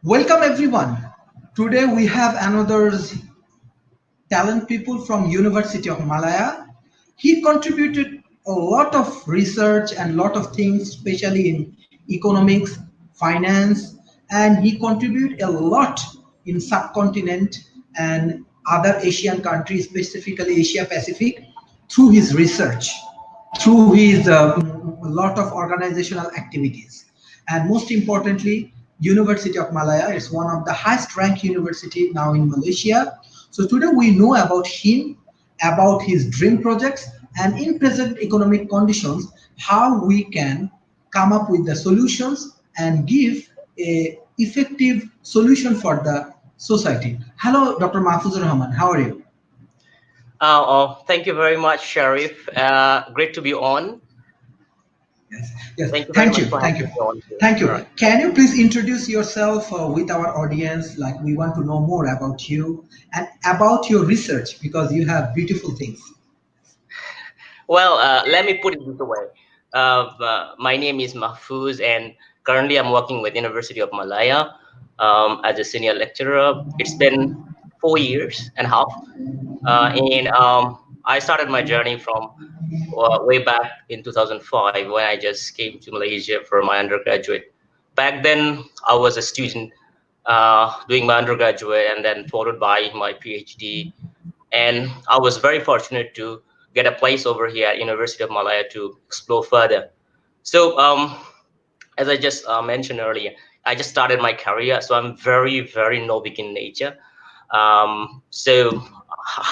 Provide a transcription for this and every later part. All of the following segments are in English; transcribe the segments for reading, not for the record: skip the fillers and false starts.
Welcome everyone. Today we have another talent people from University of Malaya. He contributed a lot of research and lot of things, especially in economics, finance, and he contributed a lot in subcontinent and other Asian countries, specifically Asia Pacific, through his research, through his a lot of organizational activities. And most importantly, University of Malaya is one of the highest ranked university now in Malaysia. So today we know about him, about his dream projects, and in present economic conditions, how we can come up with the solutions and give a effective solution for the society. Hello, Dr. Mahfuzur Rahman. How are you? Thank you very much, Sharif. Great to be on. Yes, yes. Thank you very Thank much you, for thank having you, me on here. thank All you. right. Can you please introduce yourself with our audience? Like we want to know more about you and about your research because you have beautiful things. Well, let me put it this way. My name is Mahfuz, and currently I'm working with University of Malaya as a senior lecturer. It's been 4 years and a half, and I started my journey from way back in 2005 when I just came to Malaysia for my undergraduate. Back then, I was a student doing my undergraduate and then followed by my PhD. And I was very fortunate to get a place over here at University of Malaya to explore further. So, as I just mentioned earlier, I just started my career, so I'm very, very novice in nature. So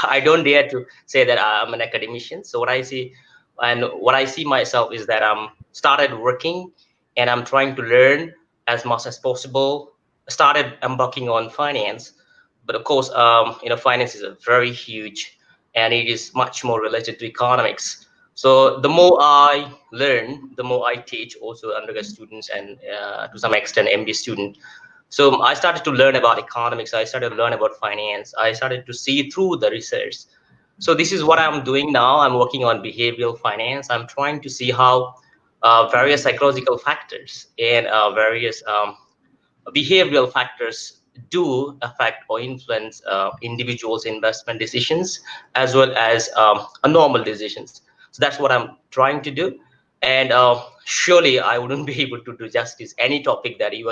I don't dare to say that I'm an academician. So what I see and what I see myself is that I'm started working and I'm trying to learn as much as possible. Started embarking on finance, but of course, finance is a very huge and it is much more related to economics. So the more I learn, the more I teach also undergrad students and to some extent MBA students. So I started to learn about economics. I started to learn about finance. I started to see through the research. So this is what I'm doing now. I'm working on behavioral finance. I'm trying to see how various psychological factors and various behavioral factors do affect or influence individuals' investment decisions as well as a normal decisions. So that's what I'm trying to do. And surely I wouldn't be able to do justice any topic that you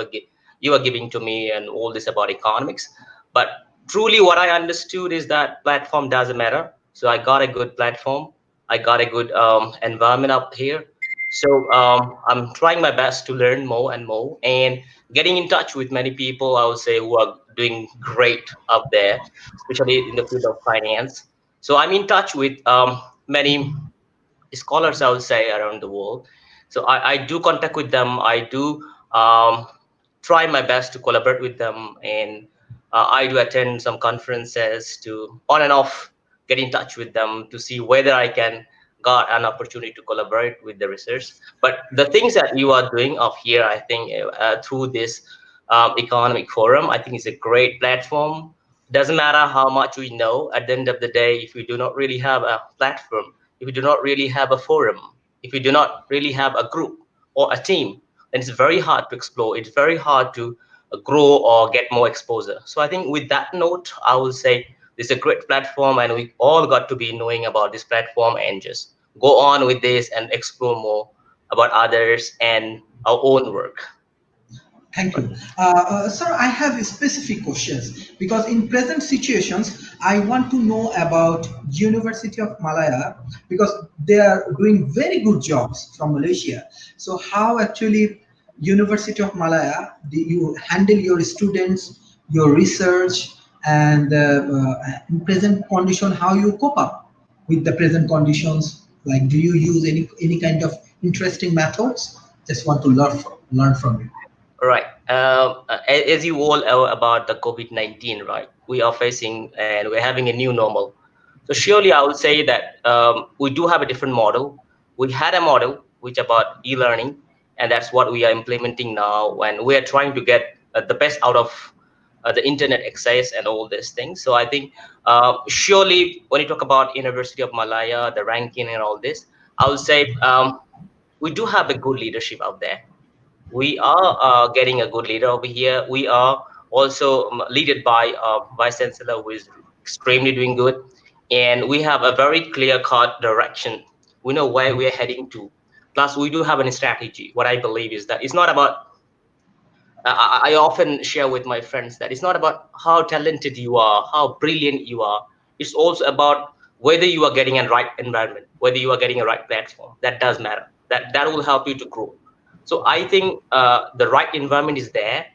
are giving to me and all this about economics. But truly, what I understood is that platform doesn't matter. So I got a good platform. I got a good environment up here. So I'm trying my best to learn more and more and getting in touch with many people, I would say, who are doing great up there, especially in the field of finance. So I'm in touch with many scholars, I would say, around the world. So I do contact with them. I do try my best to collaborate with them, and I do attend some conferences to on and off get in touch with them to see whether I can got an opportunity to collaborate with the research. But the things that you are doing up here, I think through this economic forum, I think is a great platform. Doesn't matter how much we know. At the end of the day, if we do not really have a platform, if we do not really have a forum, if we do not really have a group or a team, then it's very hard to explore. It's very hard to grow or get more exposure. So I think with that note, I will say this is a great platform, and we all got to be knowing about this platform and just go on with this and explore more about others and our own work. Thank Right. you. Sir, I have specific questions because in present situations, I want to know about University of Malaya because they are doing very good jobs from Malaysia. So how actually University of Malaya, do you handle your students, your research, and in present condition, how you cope up with the present conditions? Like, do you use any kind of interesting methods? Just want to learn from you. Right. As you all know about the COVID-19, right? We are facing and we're having a new normal. So surely I would say that we do have a different model. We had a model which about e-learning, and that's what we are implementing now. When we are trying to get the best out of the internet access and all these things. So I think surely when you talk about University of Malaya, the ranking and all this, I would say we do have a good leadership out there. We are getting a good leader over here. We are also led by Vice Chancellor, who is extremely doing good, and we have a very clear cut direction. We know where we are heading to. Plus, we do have a strategy. What I believe is that it's not about I often share with my friends that it's not about how talented you are, how brilliant you are. It's also about whether you are getting a right environment, whether you are getting a right platform. That does matter. That will help you to grow. So I think the right environment is there,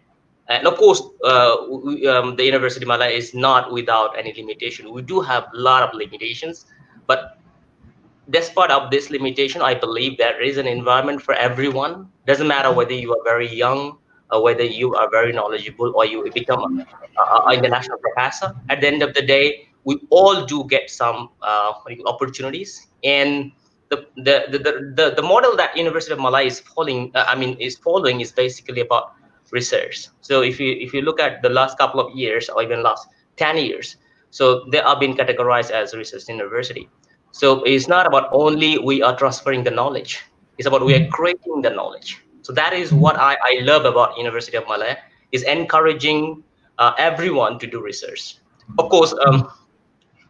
and of course, the University of Malaya is not without any limitation. We do have a lot of limitations, but despite of this limitation, I believe there is an environment for everyone. Doesn't matter whether you are very young or whether you are very knowledgeable or you become an international professor. At the end of the day, we all do get some opportunities. And the model that University of Malaya is following, is following is basically about research. So if you look at the last couple of years or even last 10 years, so they are being categorized as research university. So it's not about only we are transferring the knowledge. It's about we are creating the knowledge. So that is what I love about University of Malaya is encouraging everyone to do research. Of course,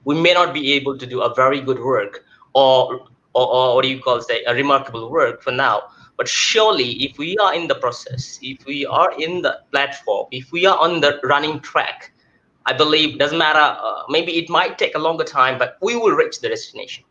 we may not be able to do a very good work or or what do you call say a remarkable work for now. But surely, if we are in the process, if we are in the platform, if we are on the running track, I believe doesn't matter. Maybe it might take a longer time, but we will reach the destination.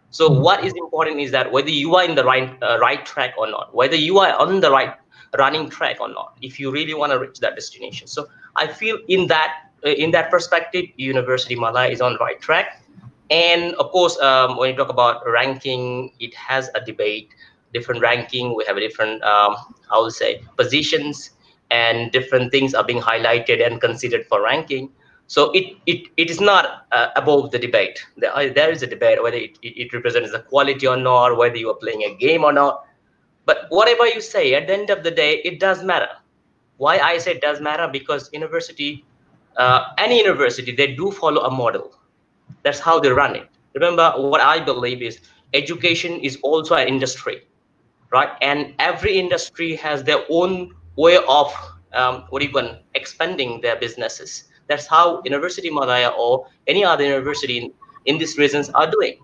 So what is important is that whether you are in the right track or not, whether you are on the right running track or not, if you really want to reach that destination. So I feel in that perspective, University Malaya is on the right track. And of course, when you talk about ranking, it has a debate, different ranking. We have a different, I would say, positions, and different things are being highlighted and considered for ranking. So it is not above the debate. There is a debate whether it represents the quality or not, whether you are playing a game or not. But whatever you say, at the end of the day, it does matter. Why I say it does matter? Because university, any university, they do follow a model. That's how they run it. Remember, what I believe is education is also an industry, right? And every industry has their own way of what do you call expanding their businesses. That's how University Malaya or any other university in these regions are doing.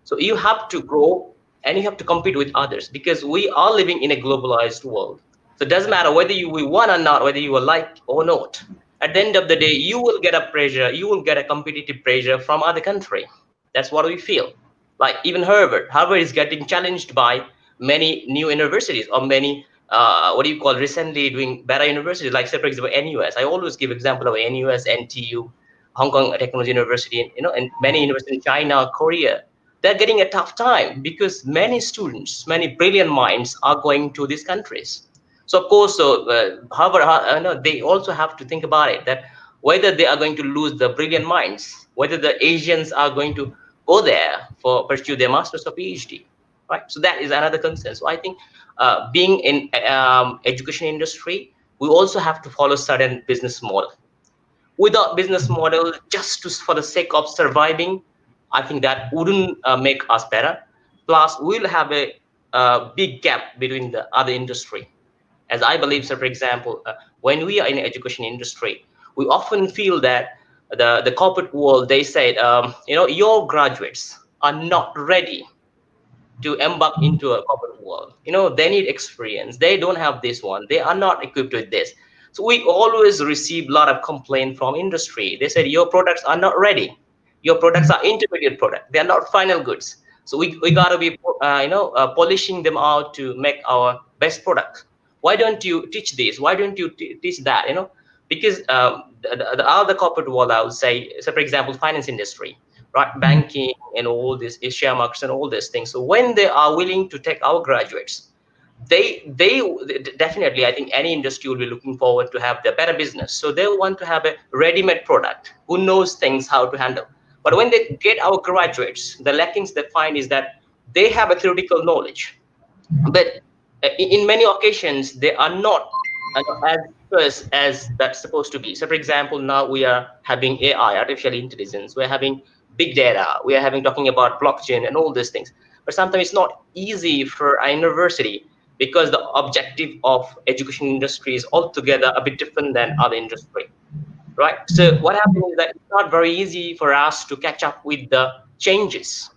So you have to grow and you have to compete with others because we are living in a globalized world. So it doesn't matter whether we want or not, whether you will like or not. At the end of the day, you will get a pressure, you will get a competitive pressure from other country. That's what we feel. Like even Harvard is getting challenged by many new universities or many what do you call recently doing better universities, like say for example NUS. I always give example of NUS, NTU, Hong Kong Technology University, and and many universities in China, Korea. They're getting a tough time because many students, many brilliant minds are going to these countries. So of course, Harvard, no, they also have to think about it, that whether they are going to lose the brilliant minds, whether the Asians are going to go there for pursue their masters or PhD, right? So that is another concern. So I think being in education industry, we also have to follow certain business model. Without business model, just for the sake of surviving, I think that wouldn't make us better. Plus, we'll have a big gap between the other industry. As I believe, so for example, when we are in the education industry, we often feel that the corporate world, they said, your graduates are not ready to embark into a corporate world. They need experience. They don't have this one. They are not equipped with this. So we always receive a lot of complaint from industry. They said your products are not ready. Your products are intermediate product. They are not final goods. So we gotta be polishing them out to make our best product. Why don't you teach this? Why don't you teach that? Because the other corporate world, I would say, so for example, finance industry, right, banking and all this share markets and all these things. So when they are willing to take our graduates, they definitely, I think any industry will be looking forward to have the better business. So they want to have a ready-made product who knows things how to handle. But when they get our graduates, the lackings they find is that they have a theoretical knowledge, but in many occasions they are not as first as that's supposed to be. So for example, now we are having AI, artificial intelligence, we're having big data, we are having talking about blockchain and all these things. But sometimes it's not easy for a university because the objective of education industry is altogether a bit different than other industry, right? So what happens is that it's not very easy for us to catch up with the changes.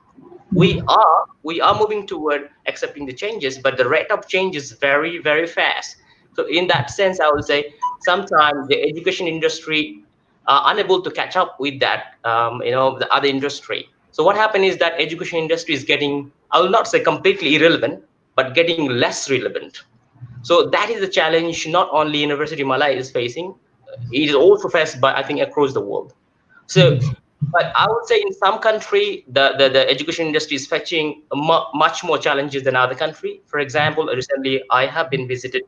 We are moving toward accepting the changes, but the rate of change is very, very fast. So in that sense, I would say sometimes the education industry are unable to catch up with that, the other industry. So what happened is that education industry is getting, I will not say completely irrelevant, but getting less relevant. So that is the challenge not only University of Malaya is facing, it is also faced by, I think, across the world. So, but I would say in some country, the education industry is fetching much more challenges than other country. For example, recently I have been visited,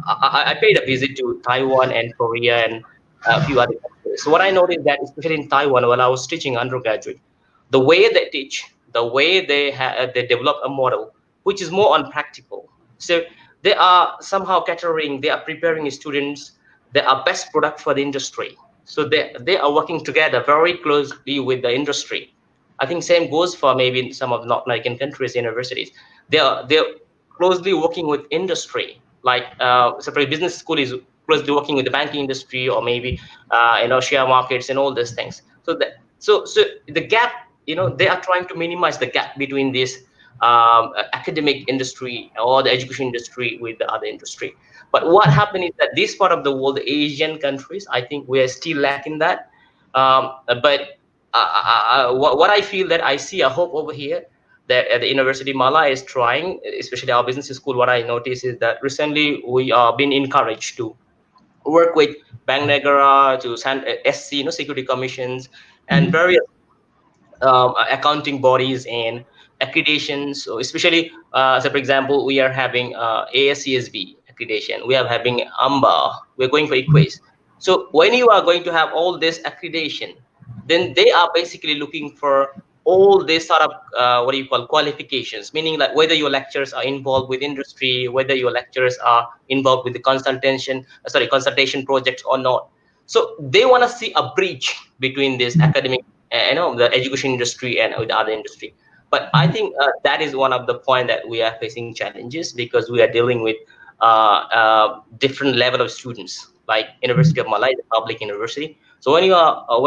I paid a visit to Taiwan and Korea and a few other countries. So what I noticed that, especially in Taiwan, while I was teaching undergraduate, the way they teach, the way they develop a model, which is more unpractical. So they are somehow catering, they are preparing students, they are best product for the industry. So they are working together very closely with the industry. I think same goes for maybe some of the North American countries, universities. They're closely working with industry. Like separate business school is closely working with the banking industry, or maybe share markets and all these things. So the gap, they are trying to minimize the gap between this academic industry or the education industry with the other industry. But what happened is that this part of the world, the Asian countries, I think we are still lacking that. But what I feel that I see a hope over here that the University of Malaya is trying, especially our business school. What I notice is that recently we are being encouraged to work with Bank Negara to SC, security commissions, and various accounting bodies and accreditations. So especially, so for example, we are having ASCSB accreditation. We are having AMBA. We're going for EQUACE. So when you are going to have all this accreditation, then they are basically looking for all these sort of what do you call qualifications, meaning like whether your lecturers are involved with industry, whether your lecturers are involved with the consultation projects or not. So they want to see a bridge between this academic, the education industry and with the other industry. But I think that is one of the point that we are facing challenges, because we are dealing with different level of students. Like University of Malaya, the public university. So when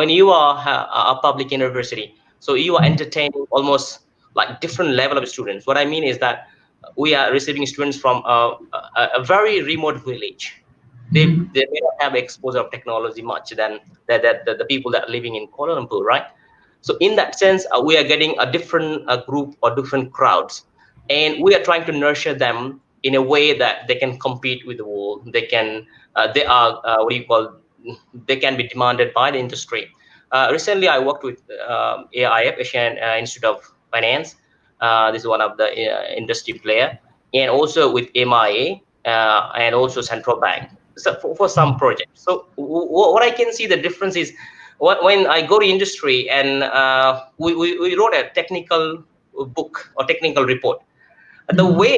you are a public university, so you are entertaining almost like different level of students. What I mean is that we are receiving students from a very remote village. They may not have exposure of technology much than the people that are living in Kuala Lumpur, right? So in that sense, we are getting a different group or different crowds, and we are trying to nurture them in a way that they can compete with the world. They are what do you call? They can be demanded by the industry. Recently, I worked with AIF, Asian Institute of Finance. This is one of the industry player, and also with MIA and also central bank. So for some projects. So what I can see the difference is, when I go to industry and we wrote a technical book or technical report. The way,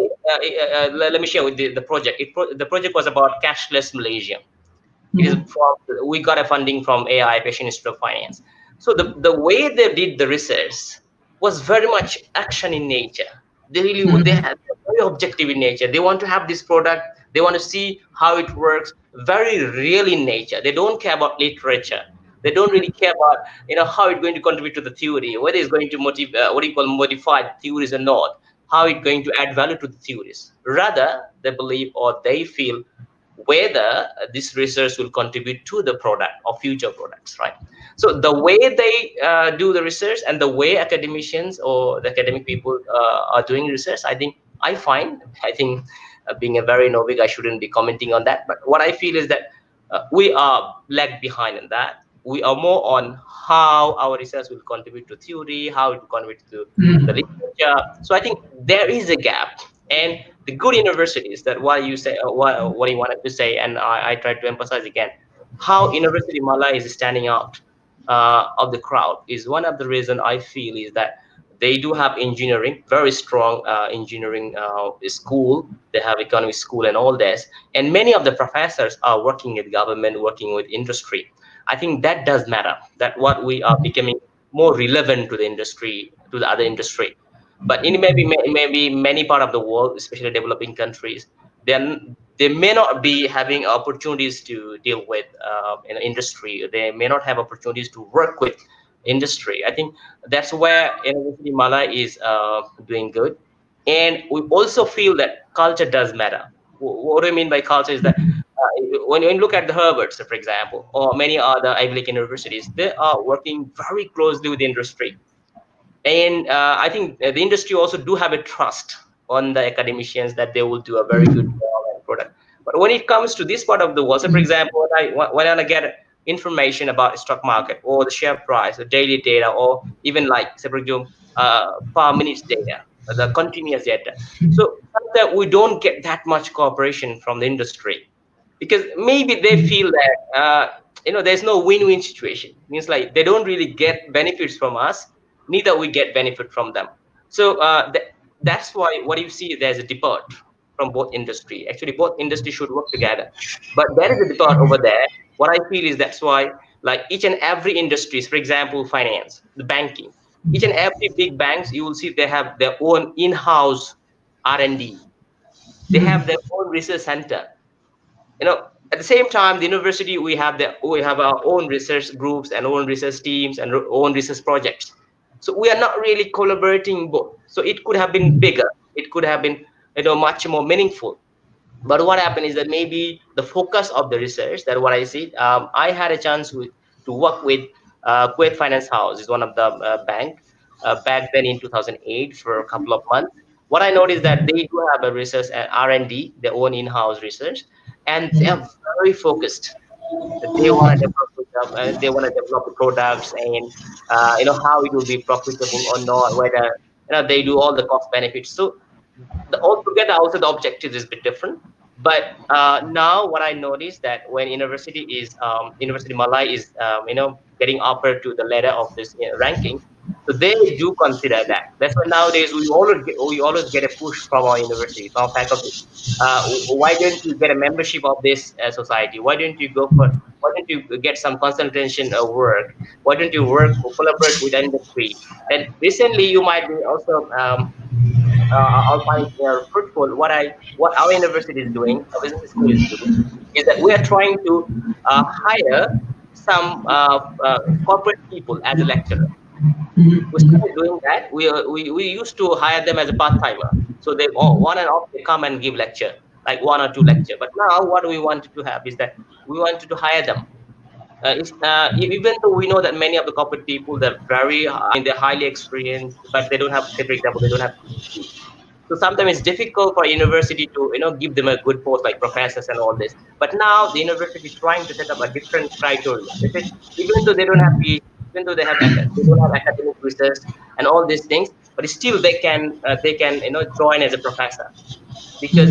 let me share with the project. The project was about cashless Malaysia. It is from, we got a funding from AI, Asian Institute of Finance. So the way they did the research was very much action in nature. They had very objective in nature. They want to have this product. They want to see how it works. Very real in nature. They don't care about literature. They don't really care about how it's going to contribute to the theory, whether it's going to what do you call modify the theories or not, how it's going to add value to the theories. Rather, they believe or they feel whether this research will contribute to the product or future products, right? So the way they do the research and the way academicians or the academic people are doing research, I think being a very novice, I shouldn't be commenting on that. But what I feel is that we are lag behind in that. We are more on how our research will contribute to theory, how it will contribute to the literature. So I think there is a gap. And the good universities, that what you say, what you wanted to say, and I tried to emphasize again, how University Malaya is standing out of the crowd is one of the reason I feel is that they do have engineering, very strong engineering school. They have economic school and all this, and many of the professors are working with government, working with industry. I think that does matter. That what we are becoming more relevant to the industry, to the other industry. But in maybe many part of the world, especially developing countries, then they may not be having opportunities to deal with industry. They may not have opportunities to work with industry. I think that's where University Malaya is doing good. And we also feel that culture does matter. What do I mean by culture is that when you look at the Harvard, for example, or many other Ivy League universities, they are working very closely with the industry. And I think the industry also do have a trust on the academicians that they will do a very good job and product. But when it comes to this part of the world, so for example, when I get information about stock market or the share price or daily data, or even like say for example per minutes data, the continuous data, so sometimes we don't get that much cooperation from the industry, because maybe they feel that there's no win-win situation. Means like they don't really get benefits from us, neither we get benefit from them. So that's why what you see, there's a depart from both industry. Actually both industry should work together, but there is a depart over there. What I feel is that's why, like each and every industries, for example finance, the banking, each and every big banks, you will see they have their own in-house R&D. They have their own research center. At the same time, the university, we have our own research groups and own research teams and own research projects. So we are not really collaborating both. So it could have been bigger, it could have been much more meaningful. But what happened is that maybe the focus of the research, that what I see, I had a chance to work with Kuwait Finance House, is one of the bank back then in 2008 for a couple of months. What I noticed that they do have a research and R&D, their own in-house research, and they are very focused. They want to they want to develop the products, and how it will be profitable or not, whether they do all the cost benefits. So altogether also the objective is a bit different. But now what I noticed, that when University Malay is getting upper to the ladder of this ranking, so they do consider that. That's why nowadays we always get a push from our university, from our faculty. Why don't you get a membership of this society? Why don't you get some consultation work? Why don't you collaborate with industry? And recently you might be also I'll find it fruitful. What our university is doing, our business school is doing, is that we are trying to hire some corporate people as a lecturer. We started doing that. We used to hire them as a part timer, so they on and off they come and give lecture, like one or two lecture. But now what we wanted to have is that we wanted to hire them. Even though we know that many of the corporate people, they're very, they're highly experienced, but they don't have, say for example, they don't have PhD. So sometimes it's difficult for a university to give them a good post like professors and all this. But now the university is trying to set up a different criteria. They say even though they don't have PhD, even though they don't have academic research and all these things, but still they can join as a professor, because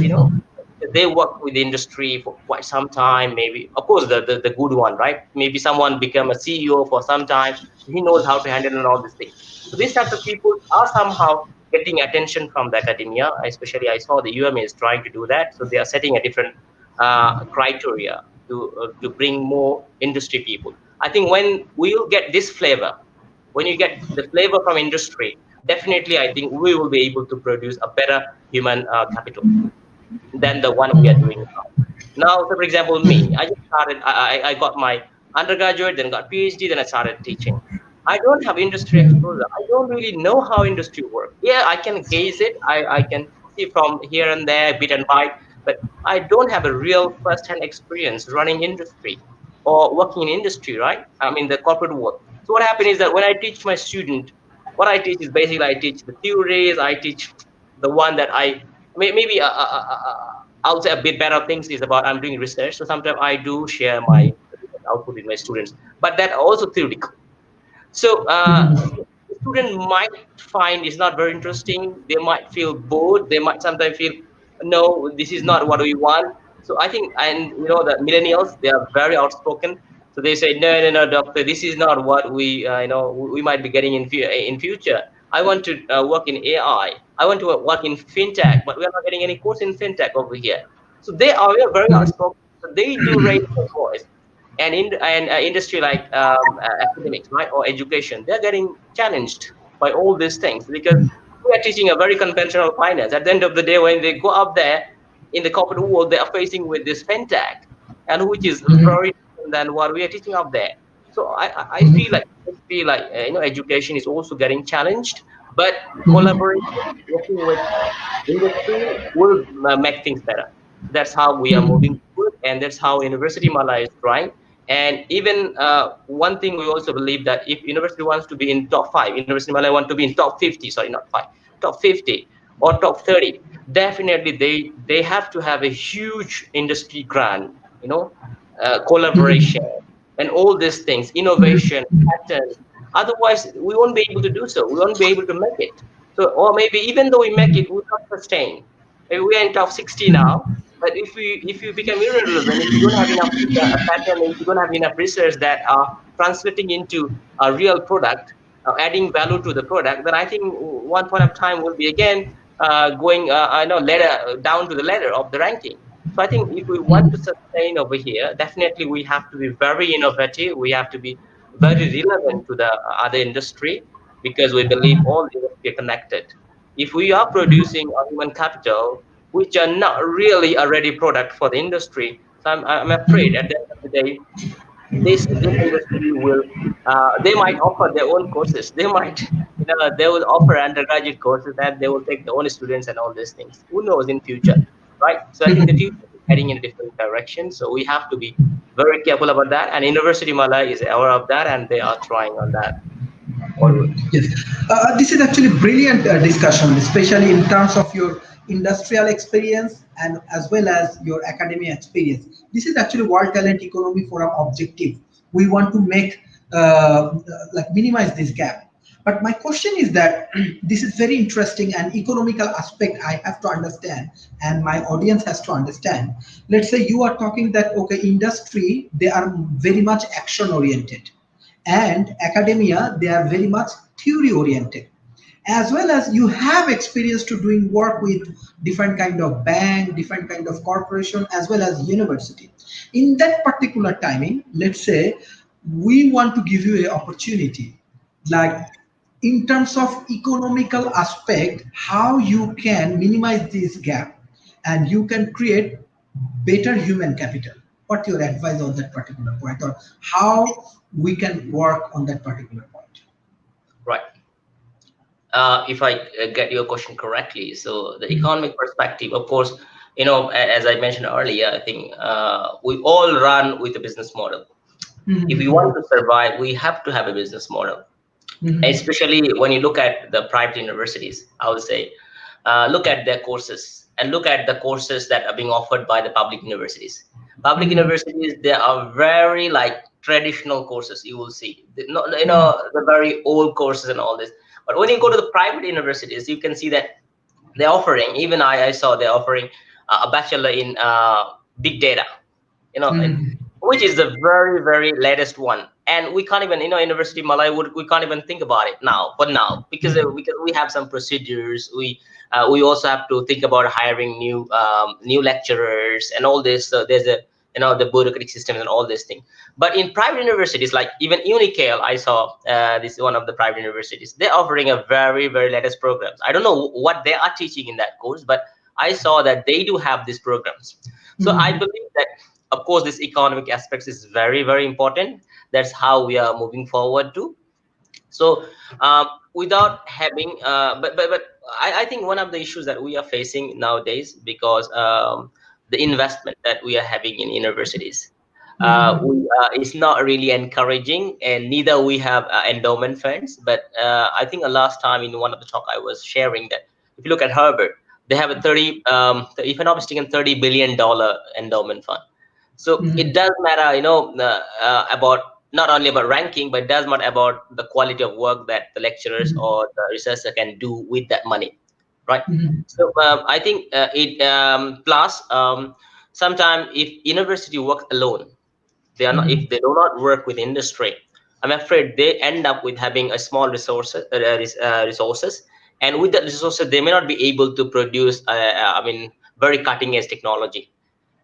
they work with the industry for quite some time. Maybe of course the good one, right? Maybe someone become a CEO for some time, he knows how to handle and all these things. So these types of people are somehow getting attention from the academia. Especially I saw the UMA is trying to do that, so they are setting a different criteria to bring more industry people. I think when we'll get this flavor, when you get the flavor from industry, definitely I think we will be able to produce a better human capital than the one we are doing now. Now, so for example, me, I just started, I got my undergraduate, then got PhD, then I started teaching. I don't have industry exposure. I don't really know how industry works. Yeah, I can gaze it. I can see from here and there, bit and byte, but I don't have a real first-hand experience running industry or working in industry, right? I mean, the corporate world. So what happened is that when I teach my student, what I teach is basically I teach the theories, I teach the one that maybe I would say a bit better things is about I'm doing research. So sometimes I do share my output with my students, but that also theoretical. So the student might find it's not very interesting. They might feel bored. They might sometimes feel, no, this is not what we want. So I think, and the millennials, they are very outspoken. So they say, no, no, no, doctor, this is not what we might be getting in future. I want to work in AI. I want to work in fintech, but we are not getting any course in fintech over here. So they are very outspoken. So they do raise their voice. And industry like academics, right, or education, they're getting challenged by all these things, because we are teaching a very conventional finance. At the end of the day, when they go up there in the corporate world, they are facing with this fintech, and which is Mhm. very different than what we are teaching up there. So I feel Mhm. like education is also getting challenged, but Mhm. collaboration, working with industry will make things better. That's how we are moving Mhm. forward, and that's how University Malaya is trying. And even one thing we also believe that if university wants to be in top five, University Malaya want to be in top 50, sorry, not five, top 50 or top 30, definitely they have to have a huge industry grant, collaboration, Mhm. and all these things, innovation, Mhm. patterns. Otherwise, we won't be able to do so. We won't be able to make it. So, or maybe even though we make it, we will not sustain. Maybe we are in top 60 now, but if you become irrelevant, if you don't have enough pattern, if you don't have enough research that are translating into a real product, adding value to the product, then I think one point of time will be again going, I know, ladder down to the ladder of the ranking. So I think if we want to Mhm. sustain over here, definitely we have to be very innovative. We have to be very relevant to the other industry, because we believe all industry are connected. If we are producing a human capital which are not really a ready product for the industry, so I'm afraid at the end of the day, this industry will they might offer their own courses. They might, they will offer undergraduate courses that they will take their own students and all these things. Who knows in future, right? So I think the future is heading in a different direction. So we have to be very careful about that. And University Malaya is aware of that, and they are trying on that always. Yes, this is actually brilliant discussion, especially in terms of your industrial experience and as well as your academia experience. This is actually World Talent Economy Forum objective. We want to make like minimize this gap. But my question is that this is very interesting and economical aspect I have to understand, and my audience has to understand. Let's say you are talking that okay, industry they are very much action oriented, and academia they are very much theory oriented, as well as you have experience to doing work with different kind of bank, different kind of corporation, as well as university. In that particular timing, let's say we want to give you an opportunity, like in terms of economical aspect, how you can minimize this gap and you can create better human capital. What your advice on that particular point, or how we can work on that particular point? Right. If I get your question correctly, so the economic perspective, of course, as I mentioned earlier, I think we all run with a business model. If we want Mhm. to survive, we have to have a business model. Mhm. Especially when you look at the private universities, I would say, look at their courses and look at the courses that are being offered by the public universities. Public Mhm. universities, they are very like traditional courses. You will see, not, Mhm. the very old courses and all this. But when you go to the private universities, you can see that they're offering. Even I saw they're offering a bachelor in big data, and Mhm. which is the very very latest one, and we can't even, University Malay we can't even think about it now, but now, because we have some procedures, we also have to think about hiring new lecturers and all this. So there's a, the bureaucratic systems and all these things. But in private universities, like even Unicale, I saw this is one of the private universities, they're offering a very very latest programs. I don't know what they are teaching in that course, but I saw that they do have these programs. So I Mhm. believe that, of course, this economic aspects is very very important. That's how we are moving forward to. So without having but I think one of the issues that we are facing nowadays, because the investment that we are having in universities, Mhm. is not really encouraging, and neither we have endowment funds. But I think last time in one of the talk I was sharing that if you look at Harvard, they have a 30 if I'm not mistaken, $30 billion endowment fund. So it Mhm. does matter, about not only about ranking, but it does matter about the quality of work that the lecturers or the researcher can do with that money, right? Mhm. So I think it plus sometimes if university works alone, they are not, if Mhm. they do not work with industry, I'm afraid they end up with having a small resources, and with that resources they may not be able to produce I mean very cutting edge technology,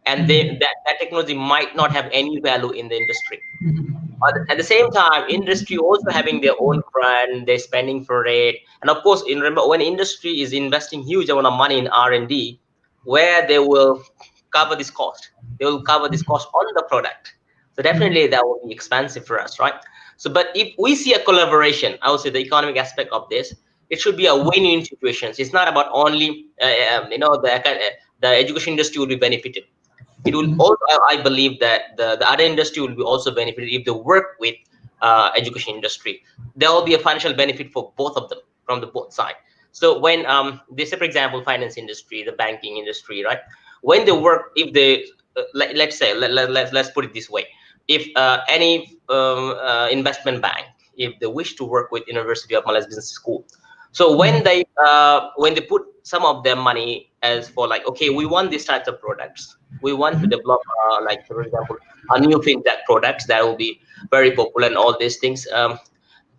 and Mhm. that technology might not have any value in the industry. At the same time, industry also having their own brand, they're spending for it, and of course, remember when industry is investing huge amount of money in R&D, where they will cover this cost, they will cover this cost on the product. So definitely that will be expensive for us, right? So, but if we see a collaboration, I would say the economic aspect of this, it should be a win-win situation. It's not about only the education industry will be benefited. It will also, I believe that the other industry will be also benefited if they work with education industry. There will be a financial benefit for both of them from the both side. So when they say, for example, finance industry, the banking industry, right? When they work, if they let's say let's put it this way: if any investment bank, if they wish to work with University of Malaysia Business School, so when they put some of their money as for like, okay, we want these types of products, we want to develop like for example a new fintech products that will be very popular and all these things.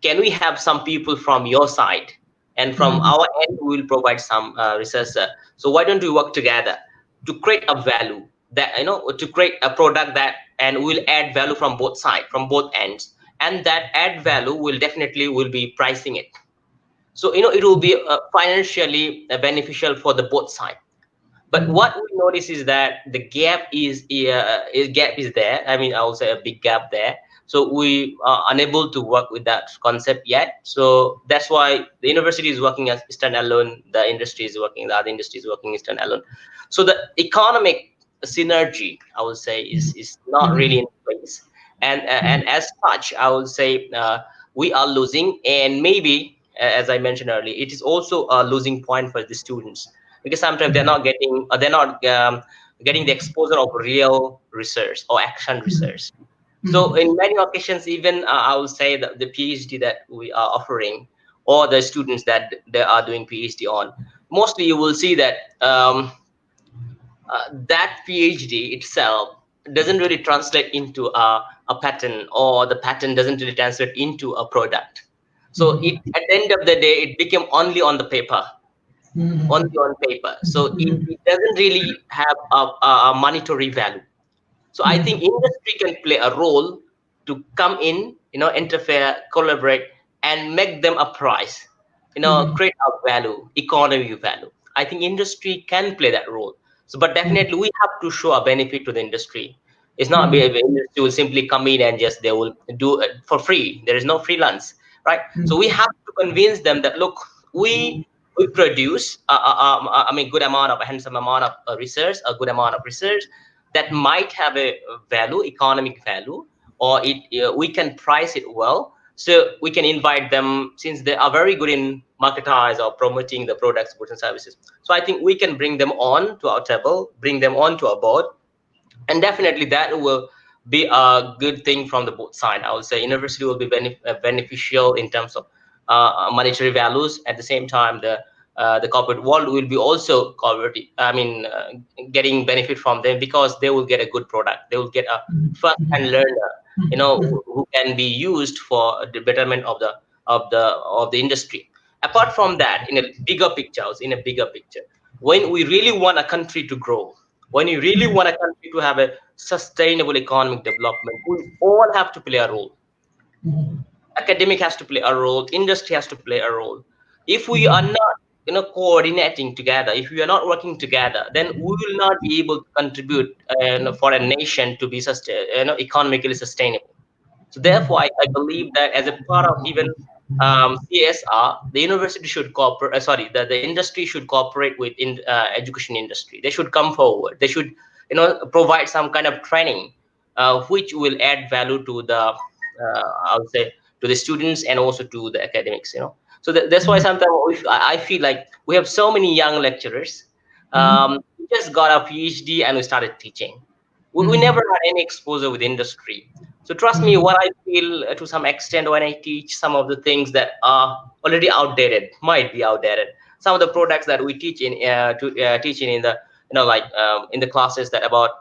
Can we have some people from your side, and from our end we will provide some research, so why don't we work together to create a value that, to create a product that, and will add value from both sides, from both ends, and that add value will definitely will be pricing it. So it will be financially beneficial for the both side. But what we notice is that the gap is there. I mean, I would say a big gap there. So we are unable to work with that concept yet. So that's why the university is working as standalone. The industry is working. The other industry is working standalone. So the economic synergy, I would say, is not really in place. And as such, I would say we are losing. And maybe, as I mentioned earlier, it is also a losing point for the students, because sometimes they're not getting the exposure of real research or action research. So in many occasions, even I would say that the PhD that we are offering, or the students that they are doing PhD on, mostly you will see that that PhD itself doesn't really translate into a pattern, or the pattern doesn't really translate into a product. So at the end of the day, it became only on the paper, only on paper. So it doesn't really have a monetary value. So I think industry can play a role to come in, interfere, collaborate, and make them a price, create a value, economy value. I think industry can play that role. So, but definitely we have to show a benefit to the industry. It's not be the industry will simply come in and just they will do it for free. There is no freelance, right? So we have to convince them that, look, we produce I mean good amount of, a handsome amount of research, a good amount of research that might have a value, economic value, or we can price it well, so we can invite them, since they are very good in marketize or promoting the products, goods and services. So I think we can bring them on to our table, bring them on to our board, and definitely that will be a good thing from the both side. I would say university will be beneficial in terms of monetary values. At the same time, the corporate world will be also getting benefit from them, because they will get a good product. They will get a first hand learner, who can be used for the betterment of the industry. Apart from that, in a bigger picture, when we really want a country to grow, when you really want a country to have a sustainable economic development, we all have to play a role. Academic has to play a role, industry has to play a role. If we are not coordinating together, if we are not working together, then we will not be able to contribute for a nation to be economically sustainable. So therefore, I believe that as a part of even CSR, the university should cooperate. The industry should cooperate with education industry. They should come forward. They should, provide some kind of training, which will add value to the, I would say, to the students and also to the academics. So that's why sometimes I feel like we have so many young lecturers. We just got a PhD and we started teaching. We never had any exposure with industry. So trust me, what I feel to some extent when I teach some of the things that are already outdated, might be outdated. Some of the products that we teach teaching in the, in the classes that about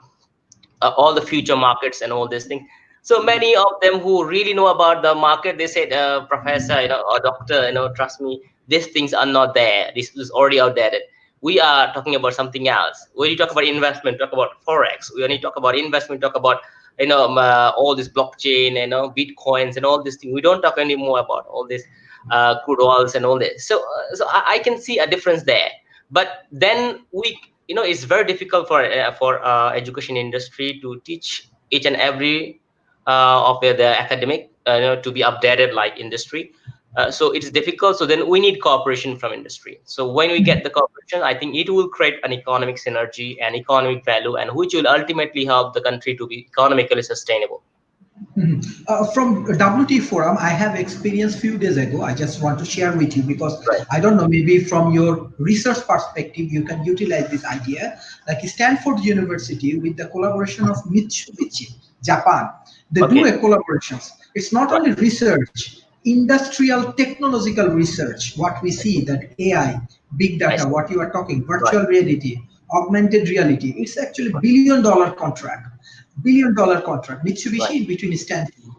all the future markets and all these things. So many of them who really know about the market, they said, professor, or doctor, trust me, these things are not there. This is already outdated. We are talking about something else. When you talk about investment, talk about forex. When you talk about investment, talk about all this blockchain, bitcoins and all these things. We don't talk anymore about all this crude oils and all this. So I can see a difference there. But then it's very difficult for education industry to teach each and every of the academic to be updated like industry. So it's difficult. So then we need cooperation from industry. So when we get the cooperation, I think it will create an economic synergy and economic value, and which will ultimately help the country to be economically sustainable. Mhm. From WT Forum, I have experience few days ago. I just want to share with you because Right. I don't know, maybe from your research perspective, you can utilize this idea. Like Stanford University, with the collaboration of Mitsubishi, Japan, they do Okay. a collaborations. It's not Right. only research, industrial technological research. What we see that AI, big I data, see. what you are talking, Right. virtual reality, augmented reality. It's actually $1 billion contract, $1 billion contract, Right. Mitsubishi in between Stanford.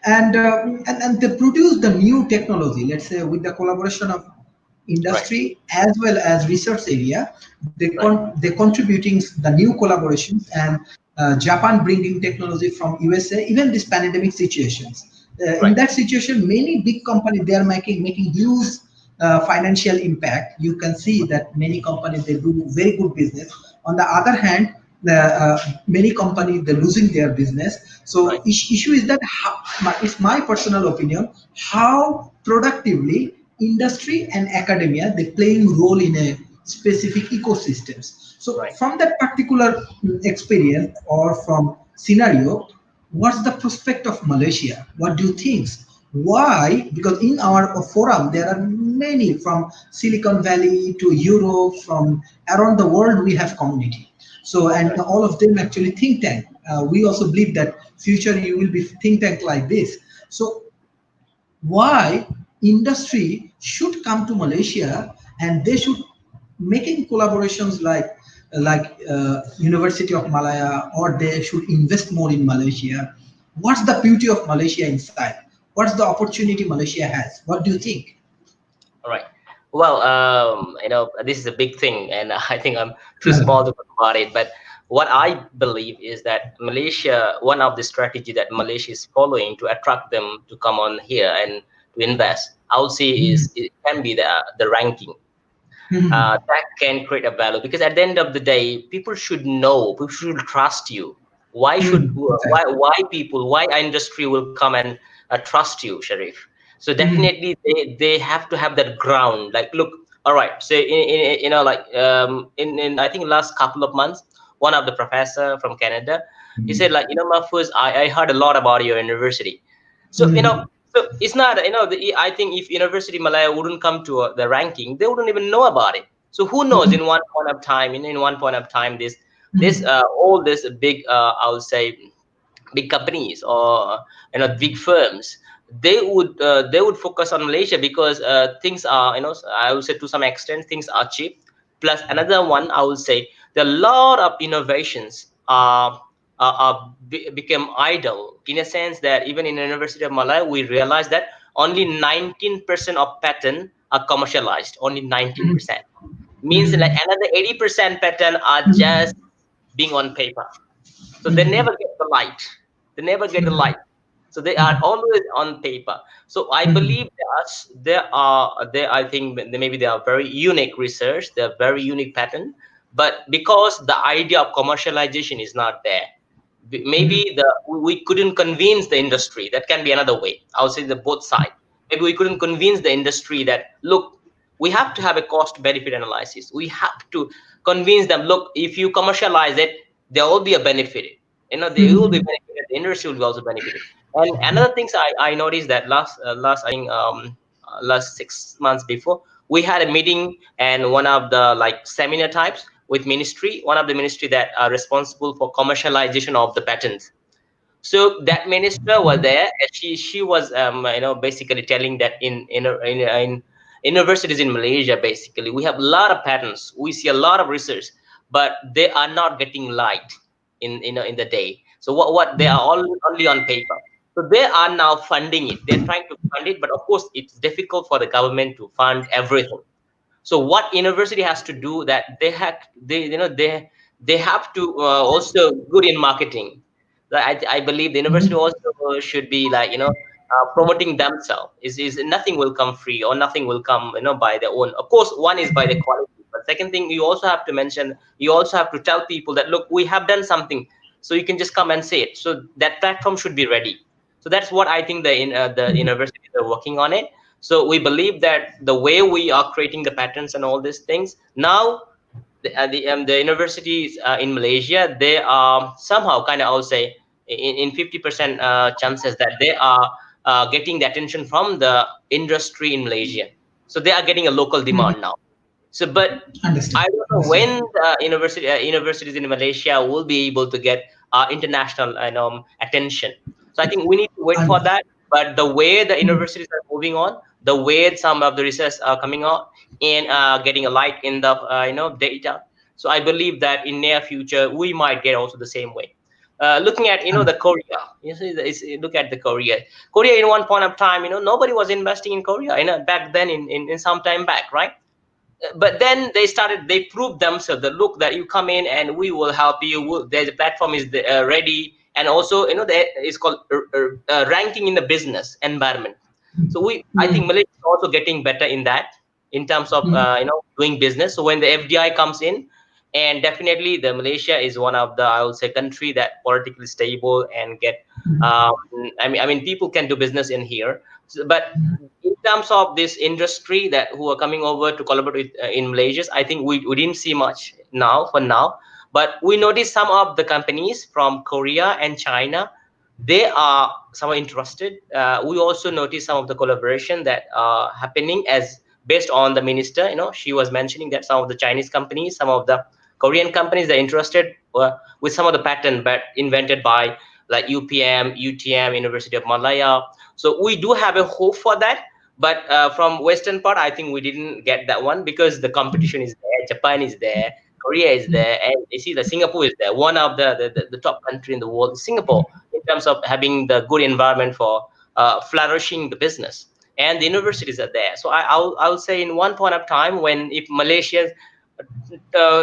And they produce the new technology, let's say with the collaboration of Right. industry as well as research area. Right. They contributing the new collaborations, and Japan bringing technology from USA, even this pandemic situations. In Right. that situation, many big companies, they are making huge financial impact. You can see that many companies, they do very good business. On the other hand, many companies, they're losing their business. So Right. issue is that it's my personal opinion, how productively industry and academia, they playing role in a specific ecosystems. So Right. from that particular experience or from scenario, what's the prospect of Malaysia? What do you think? Why? Because in our forum, there are many from Silicon Valley to Europe, from around the world, we have community. So, and Right. all of them actually think tank. We also believe that future you will be think tank like this. So why industry should come to Malaysia, and they should making collaborations like University of Malaya, or they should invest more in Malaysia. What's the beauty of Malaysia inside? What's the opportunity Malaysia has? What do you think? All right. Well, this is a big thing, and I think I'm too small to talk about it. But what I believe is that Malaysia, one of the strategy that Malaysia is following to attract them to come on here and to invest, I would say is it can be the ranking. That can create a value, because at the end of the day, people should know, people should trust you. Why should Exactly. why industry will come and trust you, Sharif? So definitely they have to have that ground. Like, look, all right. So like in I think last couple of months, one of the professor from Canada, he said, like, Mahfuz, I heard a lot about your university. So so it's not, I think if University Malaya wouldn't come to the ranking, they wouldn't even know about it. So who knows? In one point of time, in one point of time, this all this big, I would say, big companies, or big firms, they would focus on Malaysia, because things are, I would say, to some extent things are cheap. Plus another one, I would say, there are a lot of innovations became idle, in a sense that even in the University of Malaya, we realized that only 19% of patent are commercialized. Only 19% means like another 80% patent are just being on paper. So they never get the light. They never get the light. So they are always on paper. So I believe there I think maybe they are very unique research, they are very unique pattern, but because the idea of commercialization is not there, maybe we couldn't convince the industry. That can be another way. I would say the both side. Maybe we couldn't convince the industry that, look, we have to have a cost benefit analysis. We have to convince them, look, if you commercialize it, there will be a benefit. They will be benefited. The industry will be also benefited. And another things I noticed that last I think last 6 months before, we had a meeting and one of the like seminar types with ministry, one of the ministry that are responsible for commercialization of the patents. So that minister was there, and she was basically telling that in universities in Malaysia, basically we have a lot of patents, we see a lot of research, but they are not getting light in the day. So what they are all only on paper. So they are now funding it, they're trying to fund it, but of course it's difficult for the government to fund everything. So what university has to do, that they have to also good in marketing. I believe the university Mhm. also should be like, promoting themselves. Is nothing will come free, or nothing will come, by their own. Of course, one is by the quality, but second thing, you also have to mention, you also have to tell people that, look, we have done something, so you can just come and say it. So that platform should be ready. So that's what I think the Mhm. universities are working on it. So we believe that the way we are creating the patterns and all these things now, the universities in Malaysia, they are somehow kind of, I would say, in 50% chances that they are getting the attention from the industry in Malaysia. So they are getting a local Mhm. demand now. So, but Understood. I don't know Understood. when the universities in Malaysia will be able to get international, attention. So I think we need to wait for Understood. that. But the way the Mhm. universities are moving on, the way some of the research are coming out and getting a light in the data. So I believe that in near future we might get also the same way. Looking at the Understood. Korea, look at the Korea. Korea in one point of time, nobody was investing in Korea, back then in some time back, right? But then they proved themselves that, look, that you come in and we will help you. There's a platform is ready, and also it's called ranking in the business environment. So I think Mhm. Malaysia is also getting better in that, in terms of Mhm. doing business. So when the FDI comes in, and definitely the Malaysia is one of the, I would say, country that politically stable and get um, I mean people can do business in here. But in terms of this industry that who are coming over to collaborate with, in Malaysia, I think we didn't see much now for now. But we noticed some of the companies from Korea and China, they are somewhat interested. We also noticed some of the collaboration that are happening as based on the minister. She was mentioning that some of the Chinese companies, some of the Korean companies, they're interested with some of the pattern but invented by like UPM, UTM, University of Malaya. So we do have a hope for that. But from Western part, I think we didn't get that one because the competition is there. Japan is there, Korea is there, and you see the Singapore is there. One of the top country in the world is Singapore in terms of having the good environment for flourishing the business. And the universities are there. So I'll say in one point of time, when if Malaysia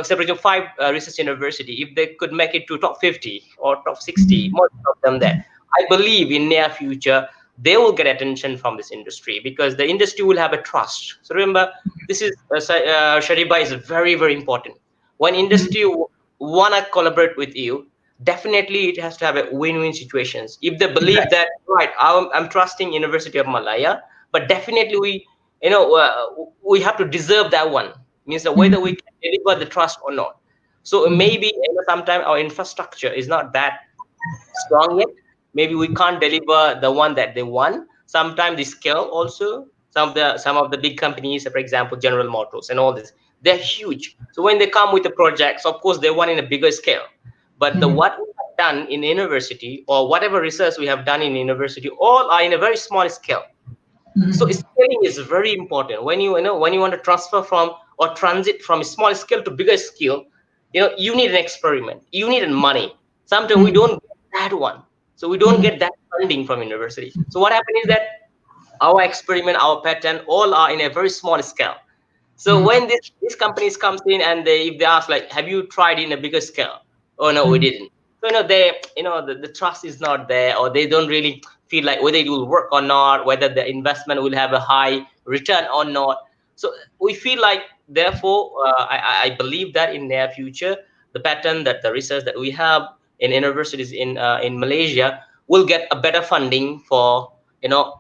separation five research university, if they could make it to top 50 or top 60, Mhm. most of them there, I believe in near future they will get attention from this industry because the industry will have a trust. So remember, this is Shariba is very very important. When industry Mhm. wanna collaborate with you, definitely it has to have a win-win situations. If they believe Exactly. that, right, I'm trusting University of Malaya, but definitely we have to deserve that one, means that whether we Mhm. can deliver the trust or not. So Mhm. maybe sometimes our infrastructure is not that strong yet. Maybe we can't deliver the one that they want. Sometimes the scale also. Some of the big companies, for example, General Motors and all this, they're huge. So when they come with the projects, of course, they want in a bigger scale. But the Mhm. what we have done in university or whatever research we have done in university, all are in a very small scale. So Mhm. scaling is very important when when you want to transfer from or transit from a small scale to bigger scale. You need an experiment, you need money. Sometimes we Mhm. don't get that one, so we don't Mhm. get that funding from university. So what happens is that our experiment, our pattern, all are in a very small scale. So Mhm. when these companies comes in and if they ask like, have you tried in a bigger scale? Oh no, we Mhm. didn't. So the trust is not there, or they don't really feel like whether it will work or not, whether the investment will have a high return or not. So we feel like, therefore, I believe that in near future, the pattern that the research that we have in universities in Malaysia will get a better funding for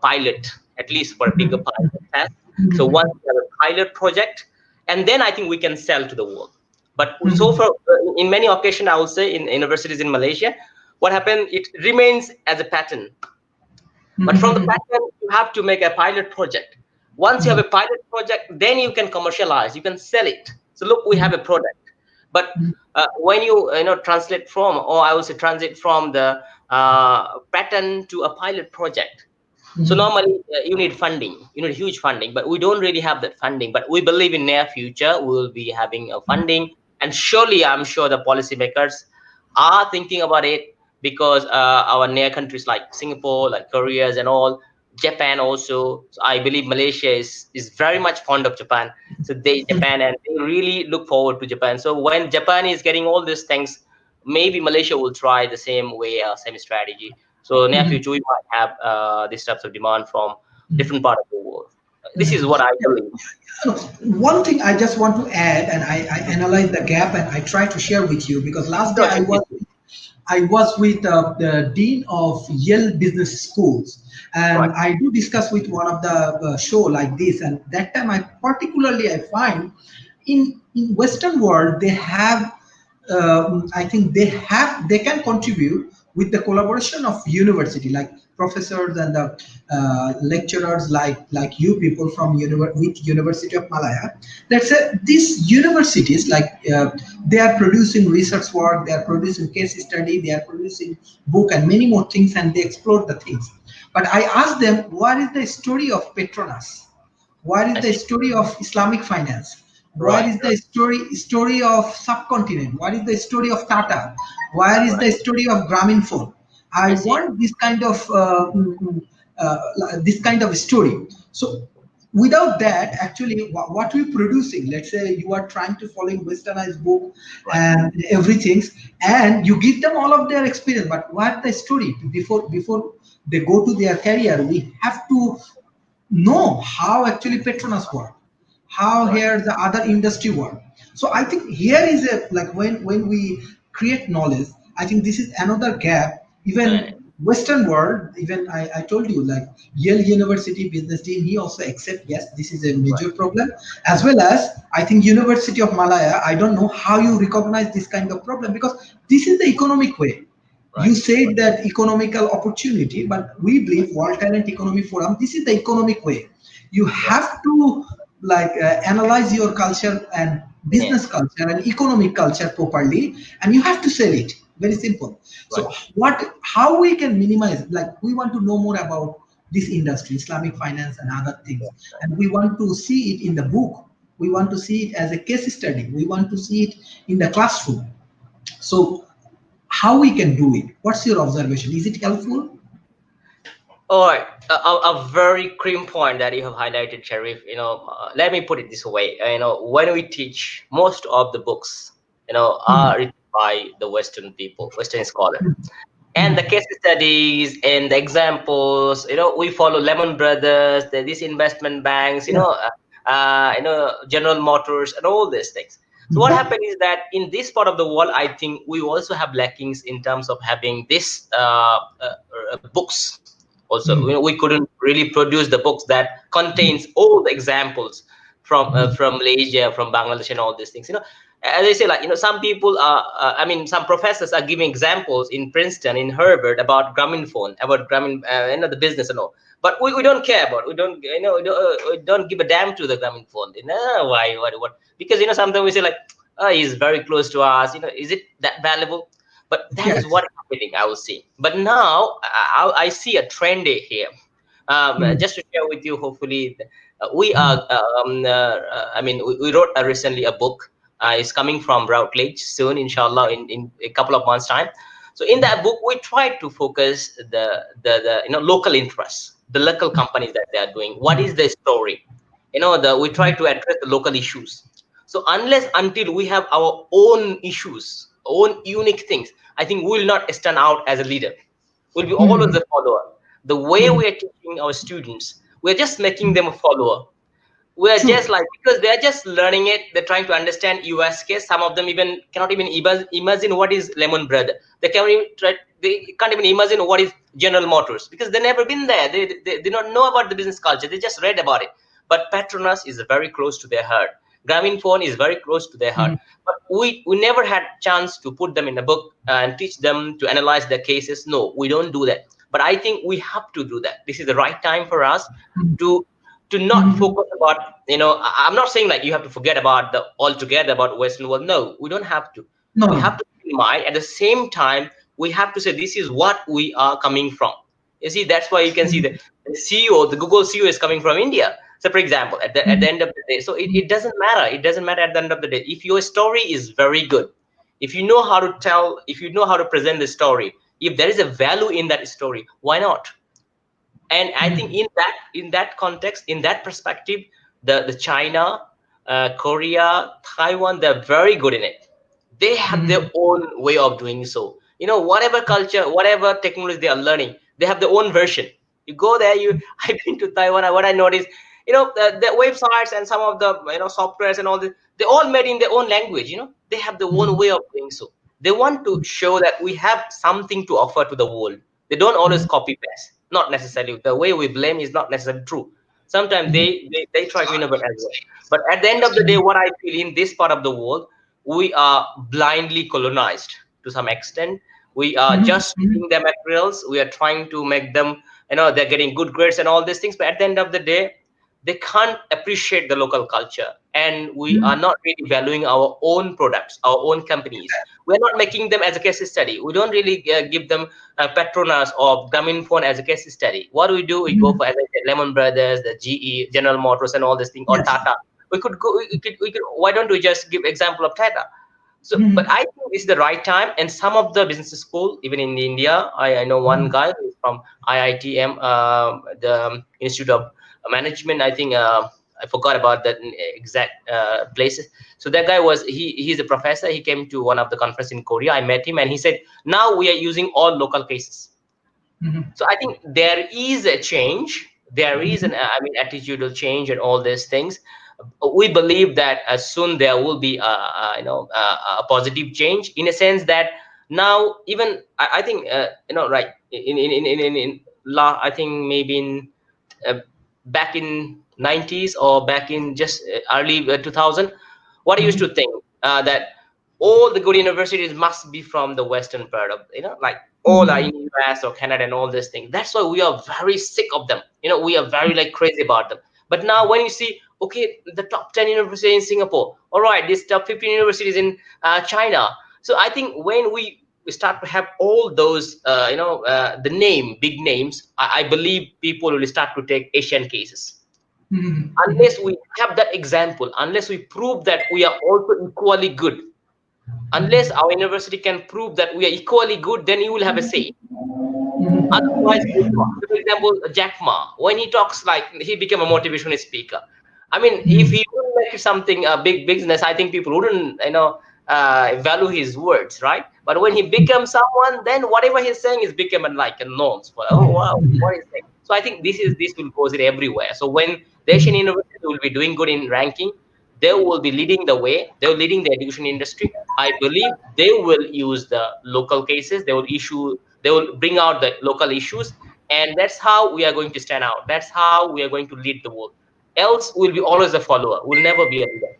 pilot, at least for a bigger pilot test. So once we have a pilot project, and then I think we can sell to the world. But so Mhm. far, in many occasions, I would say in universities in Malaysia, what happened? It remains as a pattern. But from the Mhm. pattern, you have to make a pilot project. Once you have a pilot project, then you can commercialize. You can sell it. So look, we have a product. But when you translate from, or I would say transit from the pattern to a pilot project, so Mhm. normally you need funding, you need huge funding, but we don't really have that funding. But we believe in near future we will be having a funding, and surely I'm sure the policymakers are thinking about it because our near countries like Singapore, like Koreas and all, Japan also. So I believe Malaysia is very much fond of Japan. So Japan, and they really look forward to Japan. So when Japan is getting all these things maybe Malaysia will try the same way, same strategy. So near Mhm. future we might have these types of demand from different part of the world. This is what I believe. One thing I just want to add, and I analyze the gap and I try to share with you because last day Sure, sure, please. I was with the dean of Yale Business Schools, Right, and I do discuss with one of the show like this. And that time, I find in Western world they have, I think they can contribute with the collaboration of university, like professors and the lecturers like you people from with University of Malaya. Let's say these universities, like they are producing research work, they are producing case study, they are producing book and many more things, and they explore the things. But I asked them, what is the story of Petronas? What is I the see. story of Islamic finance? What Right, is the story of subcontinent? What is the story of Tata? What is right. the story of Grameen Phone? I I see. want this kind of story. So without that, actually, what we're producing, let's say you are trying to follow westernized book Right, and everything, and you give them all of their experience, but what the story before they go to their career, we have to know how actually Petronas work, how right. here the other industry work. So I think here is a, like, when we create knowledge, I think this is another gap. Right, Even Western world, even I told you, like Yale University business dean, he also accept, yes, this is a right, major problem. As well as I think University of Malaya, I don't know how you recognize this kind of problem, because this is the economic way. right, You said that economical opportunity, but we believe World Talent Economy Forum, this is the economic way. You right. have to, like, analyze your culture and Yeah, business culture and economic culture properly, and you have to sell it. Very simple. right. So how we can minimize, like, we want to know more about this industry, Islamic finance and other things, and we want to see it in the book. We want to see it as a case study. We want to see it in the classroom. So how we can do it? What's your observation? Is it helpful? All right, a very cream point that you have highlighted, Sharif. Let me put it this way. When we teach, most of the books, Hmm. are written by the Western people, Western scholar, and Hmm. the case studies and the examples. We follow Lemon Brothers, these investment banks. Yeah. General Motors, and all these things. So what Hmm. happened is that in this part of the world, I think we also have lackings in terms of having this books. Also, Hmm. we couldn't really produce the books that contains all the examples from Malaysia, from Bangladesh, and all these things. As I say, like, some people are, some professors are giving examples in Princeton, in Harvard, about Grameen Phone, about Grameen, the business and all. But we don't care about. We don't, we don't give a damn to the Grameen Phone. Why? What? Because sometimes we say like, oh, he's very close to us. Is it that valuable? But that is Yes. what happening, I will see. But now I see a trend here. Hmm. Just to share with you, hopefully, we are. We wrote recently a book. It's coming from Routledge soon, inshallah, in a couple of months' time. So in that book, we try to focus the local interests, the local companies that they are doing. What is the story? The we try to address the local issues. So unless until we have our own issues, own unique things, I think we will not stand out as a leader. We'll be always Hmm. a follower. The way Hmm. we are teaching our students, we're just making them a follower. We're just True. like, because they're just learning it, they're trying to understand US case. Some of them even cannot even imagine what is Lemon Bread. They can't even imagine what is General Motors, because they've never been there. They don't know about the business culture. They just read about it. But Petronas is very close to their heart. Grameen Phone is very close to their heart. Hmm. But we never had chance to put them in a book and teach them to analyze their cases. No, we don't do that. But I think we have to do that. This is the right time for us to not Hmm. focus about, I'm not saying like you have to forget about the altogether about Western world. No, we don't have to. No, We no. have to keep in mind, at the same time, we have to say this is what we are coming from. You see, that's why you can see the CEO, the Google CEO, is coming from India. So for example, at the end of the day, so it doesn't matter. It doesn't matter at the end of the day. If your story is very good, if you know how to tell, if you know how to present the story, if there is a value in that story, why not? And I think Hmm. in that context, in that perspective, the China, Korea, Taiwan, they're very good in it. They have their own way of doing so. Whatever culture, whatever technology they are learning, they have their own version. You go there, I've been to Taiwan. What I noticed, the websites and some of the softwares and all this, they all made in their own language. They have their own way of doing so. They want to show that we have something to offer to the world. They don't always copy paste. Not necessarily the way we blame is not necessarily true. Sometimes they try to innovate as well. But at the end of the day, what I feel in this part of the world, we are blindly colonized to some extent. We are just feeding them materials. We are trying to make them, they're getting good grades and all these things. But at the end of the day, they can't appreciate the local culture. And we are not really valuing our own products, our own companies. We're not making them as a case study. We don't really give them Petronas or Grameenphone as a case study. What do? We go for, as I said, Lemon Brothers, the GE, General Motors, and all this thing, or Yes. Tata. We could. Why don't we just give example of Tata? So, but I think it's the right time. And some of the business school, even in India, I know one guy who's from IITM, the Institute of Management. I think I forgot about that exact places. So that guy he's a professor. He came to one of the conference in Korea. I met him, and he said, now we are using all local cases. So I think there is a change. There is attitudinal change and all these things. We believe that soon there will be a positive change, in a sense that now even I think right I think maybe in uh, back in 90s, or back in just early 2000, what I used to think, that all the good universities must be from the western part of, like all are in US or Canada and all these things. That's why we are very sick of them. We are very like crazy about them. But now when you see, okay, the top 10 universities in Singapore, all right, this top 15 universities in China. So I think when we start to have all those, the big names, I believe people will start to take Asian cases. Unless we have that example, unless we prove that we are also equally good, unless our university can prove that we are equally good, then you will have a say. Otherwise, we talk. So for example, Jack Ma, when he talks, like he became a motivational speaker. I mean, if he would make something a big business, I think people wouldn't, value his words, right? But when he becomes someone, then whatever he's saying is become like a norms for, oh wow, what is saying. So I think this will goes it everywhere. So when the Asian university will be doing good in ranking, they will be leading the way. They're leading the education industry. I believe they will use the local cases. They will bring out the local issues, and that's how we are going to stand out. That's how we are going to lead the world. Else, we'll be always a follower. We'll never be a leader.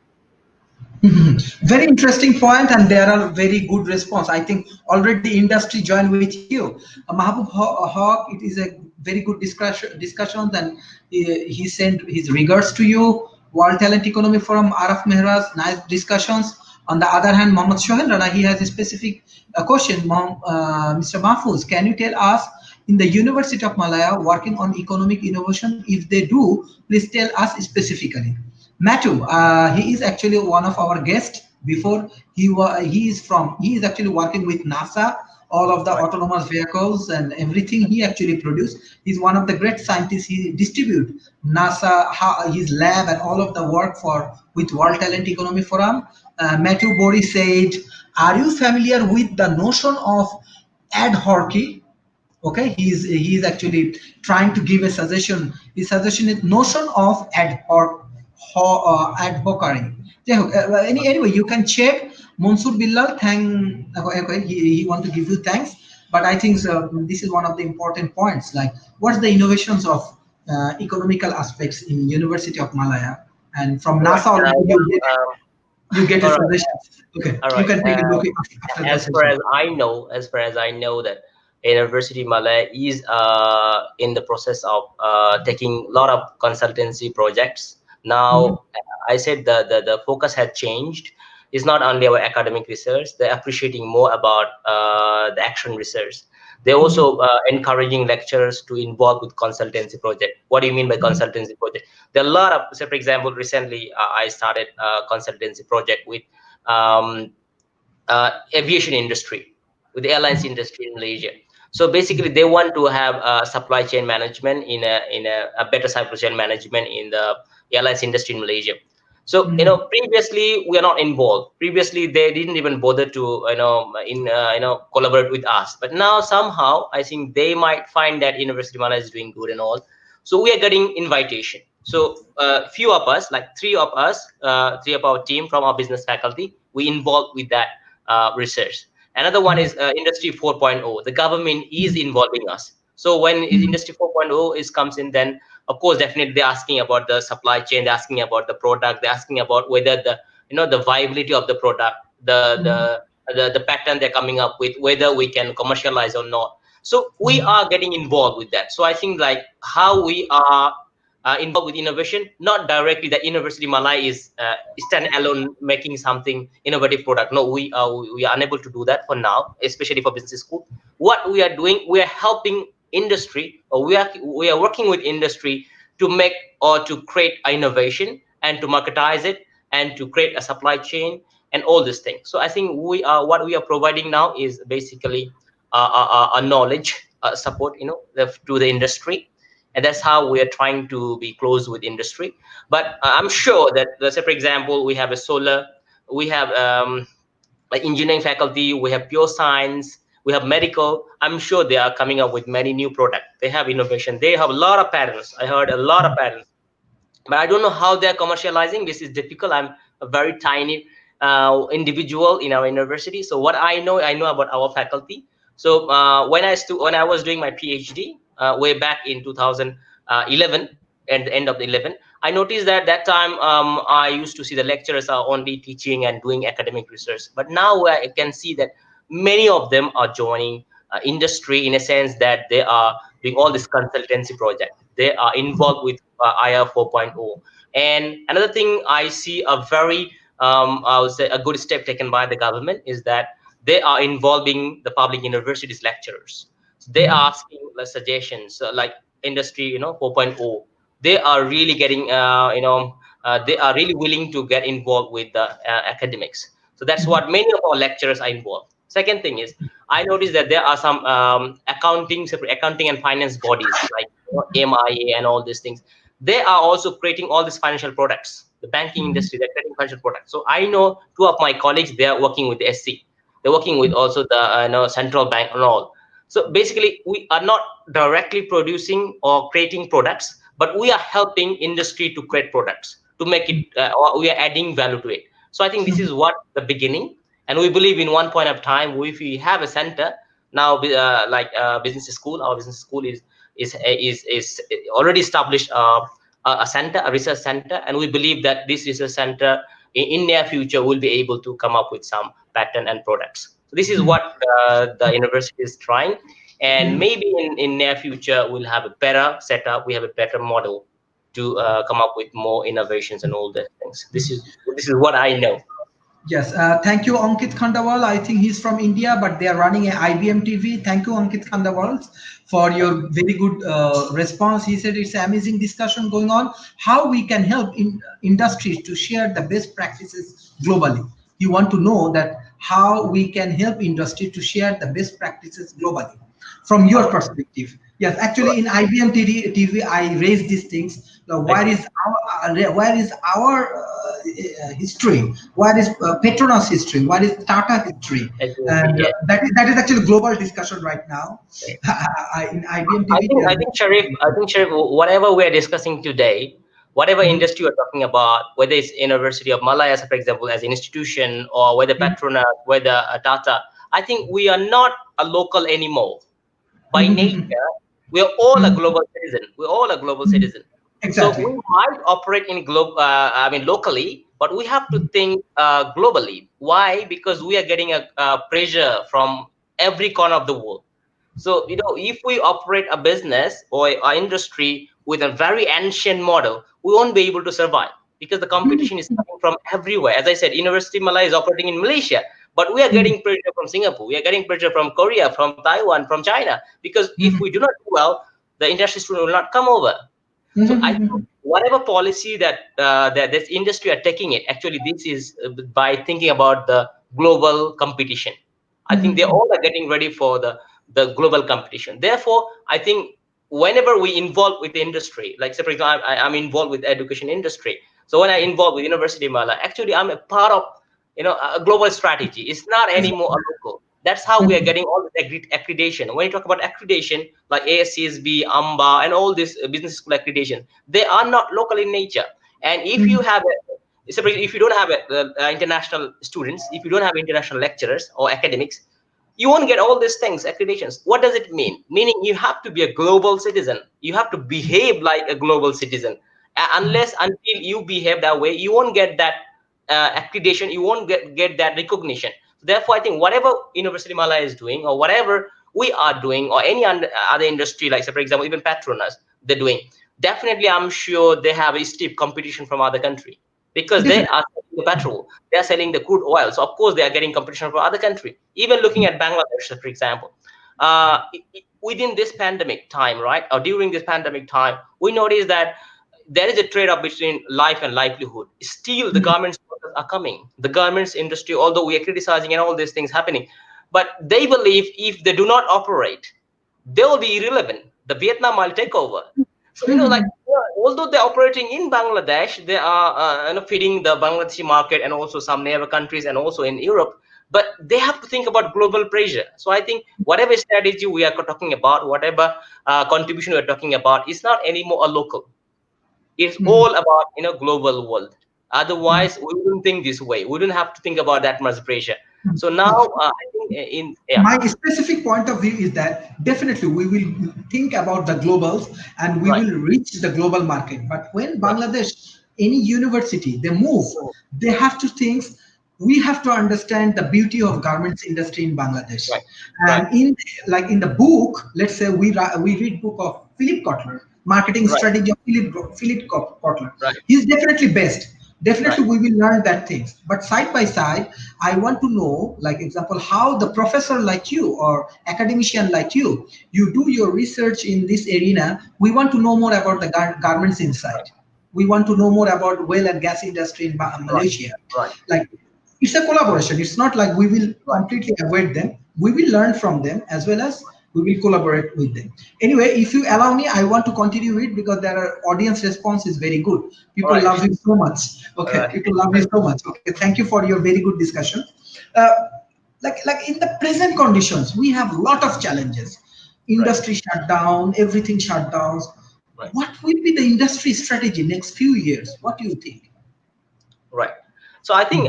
Very interesting point, and there are very good response. I think already industry joined with you. Hawk, it is a very good discussion. Then he sent his regards to you. World Talent Economy Forum, Araf Mehraz, nice discussions. On the other hand, Mohammad Shohel Rana, he has a specific question. Mr. Mahfuz, can you tell us, in the University of Malaya working on economic innovation? If they do, please tell us specifically. Matthew, he is actually one of our guests. Before he is actually working with NASA, all of the Right. autonomous vehicles and everything he actually produced. He's one of the great scientists. He distribute NASA, his lab and all of the work for with World Talent Economy Forum. Matthew Bori said, "Are you familiar with the notion of ad hoc?" Okay, he's actually trying to give a suggestion. His suggestion is notion of advocacy. Anyway, you can check. Mansur Billal, okay, he want to give you thanks, but I think this is one of the important points, like what's the innovations of economical aspects in University of Malaya, and from All right. NASA already you get a All right. suggestion. Okay, All you right. can take a look after the session. As far as I know that University Malaya is in the process of taking a lot of consultancy projects. Mhm, Now, I said the focus had changed. It's not only our academic research. They're appreciating more about the action research. They're mhm, also encouraging lecturers to involve with consultancy project. What do you mean by mhm, consultancy project? There are a lot of, say, for example, recently I started a consultancy project with um, aviation industry, with the airlines industry in Malaysia. So basically, they want to have supply chain management in a better supply chain management in the airlines industry in Malaysia. So Mhm. previously we are not involved. Previously they didn't even bother to collaborate with us. But now somehow I think they might find that University Malaya is doing good and all. So we are getting invitation. So few of us, like three of us, three of our team from our business faculty, we involved with that research. Another one is Industry 4.0. The government is involving us. So when Mhm. Industry 4.0 is comes in, then of course definitely they're asking about the supply chain, they're asking about the product, they're asking about whether the the viability of the product, Mhm. the pattern they're coming up with, whether we can commercialize or not. So we Mhm. are getting involved with that. So I think like how we are involved with innovation, not directly that University Malay is stand alone making something innovative product. No, we are unable to do that for now, especially for business school. What we are doing, we are helping industry, or we are working with industry to make or to create innovation and to marketize it and to create a supply chain and all these things. So I think we are what we are providing now is basically a knowledge support, to the industry, and that's how we are trying to be close with industry. But I'm sure that, let's say for example, we have a solar, we have like engineering faculty, we have pure science, we have medical. I'm sure they are coming up with many new products. They have innovation, they have a lot of patents. I heard a lot of patents, but I don't know how they're commercializing. This is difficult. I'm a very tiny individual in our university. So what I know about our faculty. So when I was doing my PhD way back in 2011, and the end of the 11, I noticed that that time I used to see the lecturers are only teaching and doing academic research. But now I can see that many of them are joining industry, in a sense that they are doing all this consultancy project. They are involved with IR 4.0. And another thing I see a very, I would say, a good step taken by the government is that they are involving the public universities lecturers. So they are asking suggestions like industry, 4.0. They are really getting, they are really willing to get involved with the academics. So that's what many of our lecturers are involved. Second thing is, I noticed that there are some separate accounting and finance bodies like MIA and all these things. They are also creating all these financial products. The banking industry, they're creating financial products. So I know two of my colleagues, they are working with the SC. They're working with also the central bank and all. So basically, we are not directly producing or creating products, but we are helping industry to create products, to make it, or we are adding value to it. So I think this is what the beginning, and we believe in one point of time, if we have a center now, like business school, our business school is already established a center, a research center, and we believe that this research center in near future will be able to come up with some pattern and products. So this is what the university is trying, and maybe in near future we'll have a better setup, we have a better model to come up with more innovations and all those things. This is what I know. Yes, thank you, Ankit Khandawal. I think he's from India, but they are running a IBM TV. Thank you, Ankit Khandawal, for your very good response. He said it's an amazing discussion going on. How we can help industries to share the best practices globally. You want to know that how we can help industry to share the best practices globally from All your right. perspective. Yes, actually, Right. in IBM TV, I raised these things. Now, Okay. where is our history? What is Petronas history? What is Tata history? Exactly. And Yeah. that is actually global discussion right now. Okay. In IBM I TV. think I think Sharif, whatever we're discussing today, whatever Mhm, industry you're talking about, whether it's University of Malaya, for example, as an institution, or whether mhm, Petronas, whether Tata, I think we are not a local anymore. By mhm, nature, we are all a mhm, global citizen. We're all a global mhm. citizen. So Exactly. we might operate in I mean, locally, but we have to think globally. Why? Because we are getting a pressure from every corner of the world. So, if we operate a business or a industry with a very ancient model, we won't be able to survive because the competition is coming from everywhere. As I said, University Malaya is operating in Malaysia, but we are Mhm, getting pressure from Singapore, we are getting pressure from Korea, from Taiwan, from China, because if mhm, we do not do well, the industry student will not come over. So I think mhm, whatever policy that this industry are taking it, actually this is by thinking about the global competition. I think they mhm, all are getting ready for the global competition. Therefore, I think whenever we involve with the industry, like say for example, I'm involved with the education industry. So when I involved with University of Malaya, actually I'm a part of a global strategy. It's not anymore a local. That's how we are Mhm. getting all this accreditation. When you talk about accreditation, like ASCSB, AMBA, and all these business school accreditation, they are not local in nature. And if you Mhm. have if you don't have international students, if you don't have international lecturers or academics, you won't get all these things accreditations. What does it mean? Meaning you have to be a global citizen, you have to behave like a global citizen. Unless until you behave that way, you won't get that accreditation, you won't get that recognition. Therefore I think whatever University Malaya is doing, or whatever we are doing, or any other industry, like say for example even Petronas, they're doing, definitely I'm sure they have a steep competition from other country, because they Definitely. are selling the petrol, they are selling the crude oil. So of course they are getting competition from other country. Even looking at Bangladesh, for example, within this pandemic time, right, or during this pandemic time, we notice that there is a trade-off between life and livelihood. Still, the Mhm. garments workers are coming. The garments industry, although we are criticizing and all these things happening, but they believe if they do not operate, they will be irrelevant. The Vietnam will take over. So like although they're operating in Bangladesh, they are feeding the Bangladeshi market and also some neighbor countries and also in Europe. But they have to think about global pressure. So I think whatever strategy we are talking about, whatever contribution we are talking about, is not anymore a local. It's Mhm. all about global world. Otherwise, we wouldn't think this way. We wouldn't have to think about that much pressure. So now No. I think in yeah, My specific point of view is that definitely we will think about the globals and we right, will reach the global market. But when right, Bangladesh, any university, they move, mm, they have to think. We have to understand the beauty of garments industry in Bangladesh. right, right, And in like in the book, let's say we read book of Philip Kotler, marketing right, strategy of Philip Kotler. right, He's definitely best. right, Definitely we will learn that things, but side by side I want to know, like example, how the professor like you or academician like you do your research in this arena. We want to know more about the garments inside. We want to know more about oil and gas industry in right, Malaysia. right, Like it's a collaboration. It's not like we will right, completely avoid them. We will learn from them as well as we will collaborate with them. Anyway, if you allow me, I want to continue it because there are audience response is very good. People right, love you so much. Okay, right, people love you so much. Okay, thank you for your very good discussion. Uh, like in the present conditions, we have a lot of challenges. right, Industry shut down, everything shut down. right, What will be the industry strategy next few years? What do you think? right. So I think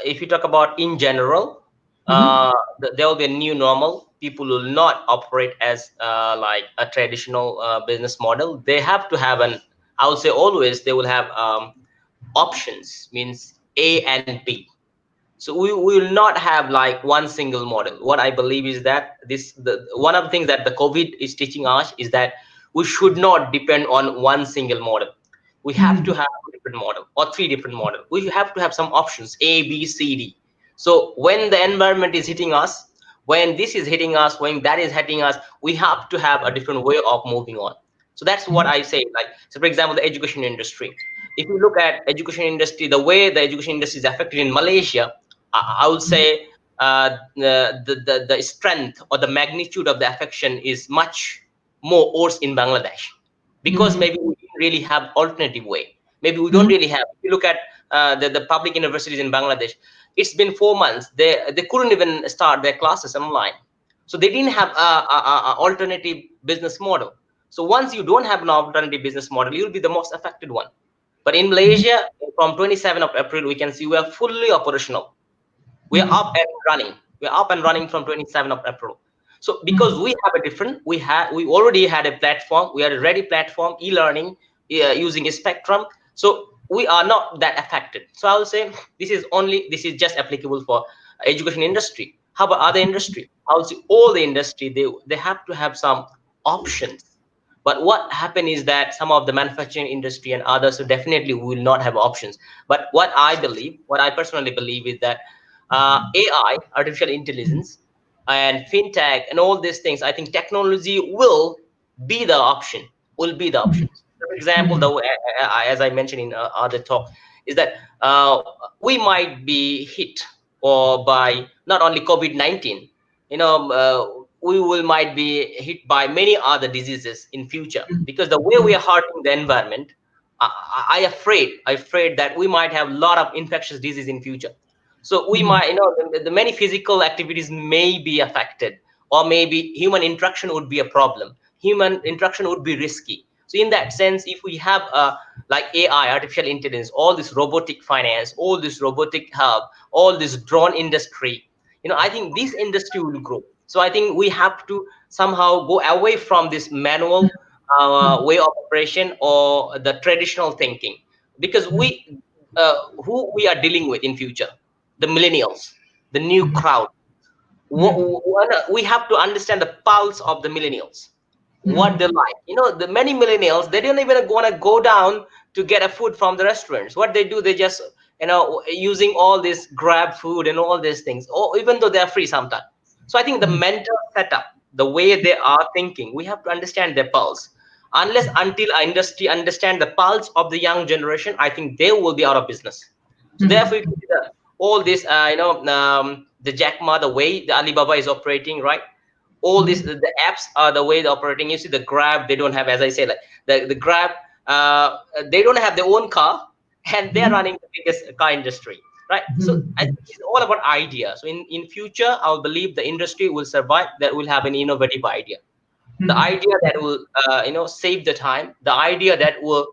if you talk about in general, Mm-hmm. there will be a new normal. People will not operate as like a traditional business model. They have to have an, I would say always they will have options, means A and B. So we will not have like one single model. What I believe is that the one of the things that the COVID is teaching us is that we should not depend on one single model. We have to Mm-hmm. have a different model or three different model. We have to have some options A, B, C, D. So when the environment is hitting us, when this is hitting us, when that is hitting us, we have to have a different way of moving on. So that's what I say. Like, so for example, the education industry. If you look at education industry, the way the education industry is affected in Malaysia, I would say the strength or the magnitude of the affection is much more worse in Bangladesh, because Mm-hmm. maybe we didn't really have alternative way. Maybe we don't Mm-hmm. really have. If you look at the public universities in Bangladesh, it's been 4 months. They couldn't even start their classes online, so they didn't have a alternative business model. So once you don't have an alternative business model, you'll be the most affected one. But in Malaysia, from 27th of April, we can see we are fully operational. We are up and running. We are up and running from 27th of April. So because we have a different, we already had a platform. We had a ready platform, e-learning, using a spectrum. So we are not that affected. So I will say this is just applicable for education industry. How about other industry? I will say all the industry, they have to have some options. But what happened is that some of the manufacturing industry and others who definitely will not have options. But what I personally believe is that AI, artificial intelligence, and fintech, and all these things, I think technology will be the option. Will be the options. For example, Mm-hmm. the as I mentioned in other talk, is that we might be hit or by not only COVID-19. We will might be hit by many other diseases in future, because the way we are hurting the environment, I afraid that we might have a lot of infectious disease in future. So we might, the many physical activities may be affected, or maybe human interaction would be a problem. Human interaction would be risky. So in that sense, if we have like AI, artificial intelligence, all this robotic finance, all this robotic hub, all this drone industry, I think this industry will grow. So I think we have to somehow go away from this manual way of operation or the traditional thinking, because who we are dealing with in future, the millennials, the new crowd. We have to understand the pulse of the millennials, what they like. The many millennials, they don't even want to go down to get a food from the restaurants. What they do, they just using all this grab food and all these things, or even though they are free sometimes. So I think the mental setup, the way they are thinking, we have to understand their pulse. Unless until our industry understand the pulse of the young generation, I think they will be out of business. So therefore, you consider all this, the Jack Ma, the way the Alibaba is operating, right? All this, the apps are the way they're operating. You see the Grab, they don't have, as I say, like the Grab, they don't have their own car, and they're running the biggest car industry, right? So I think it's all about idea. So in future, I believe the industry will survive, that will have an innovative idea, the idea that will save the time, the idea that will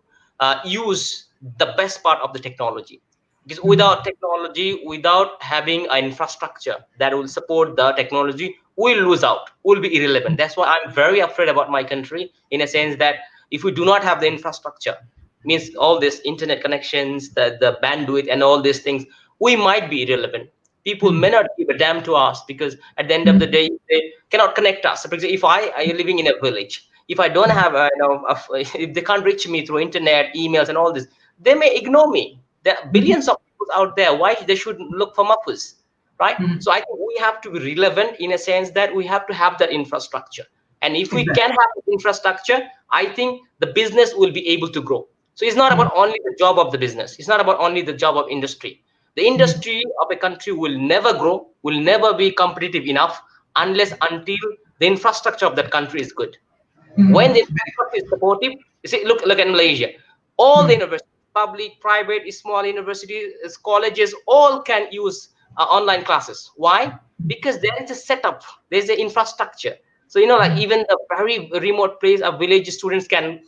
use the best part of the technology. Because without technology, without having an infrastructure that will support the technology, we'll lose out, we'll be irrelevant. That's why I'm very afraid about my country, in a sense that if we do not have the infrastructure, means all these internet connections, the bandwidth and all these things, we might be irrelevant. People may not give a damn to us, because at the end of the day, they cannot connect us. So, for example, if I am living in a village, if I don't have if they can't reach me through internet, emails and all this, they may ignore me. There are billions of people out there, why they should look for Mahfuz, right? So I think we have to be relevant, in a sense that we have to have that infrastructure. And if we Exactly. can have the infrastructure, I think the business will be able to grow. So it's not about only the job of the business, it's not about only the job of industry. The industry of a country will never grow, will never be competitive enough, unless until the infrastructure of that country is good. When the infrastructure is supportive, you see, look at Malaysia. All the universities, public, private, small universities, colleges, all can use online classes. Why? Because there is a setup, there's an infrastructure. So like even the very remote place of village students can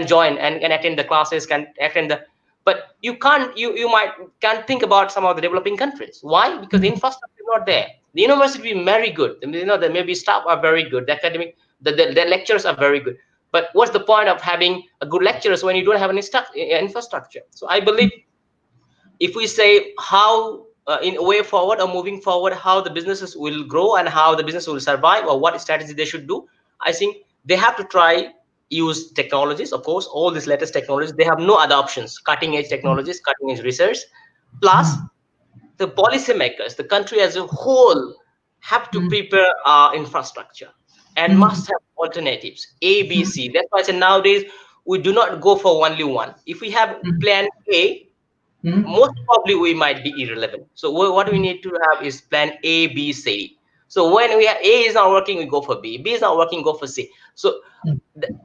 join and can attend the classes, can attend the. But you might can't think about some of the developing countries. Why? Because the infrastructure is not there. The university is very good. The maybe staff are very good. The academic, the lectures are very good. But what's the point of having a good lecturers when you don't have an infrastructure? So I believe, if we say how in a way forward or moving forward, how the businesses will grow and how the business will survive, or what strategy they should do, I think they have to try use technologies. Of course, all these latest technologies, they have no other options. Cutting edge technologies, cutting edge research, plus the policymakers, the country as a whole, have to prepare our infrastructure and must have alternatives. A, B, C. That's why I say nowadays we do not go for only one. If we have plan A, most probably we might be irrelevant. So what we need to have is plan A, B, C. So when we have A is not working, we go for B. B is not working, go for C. So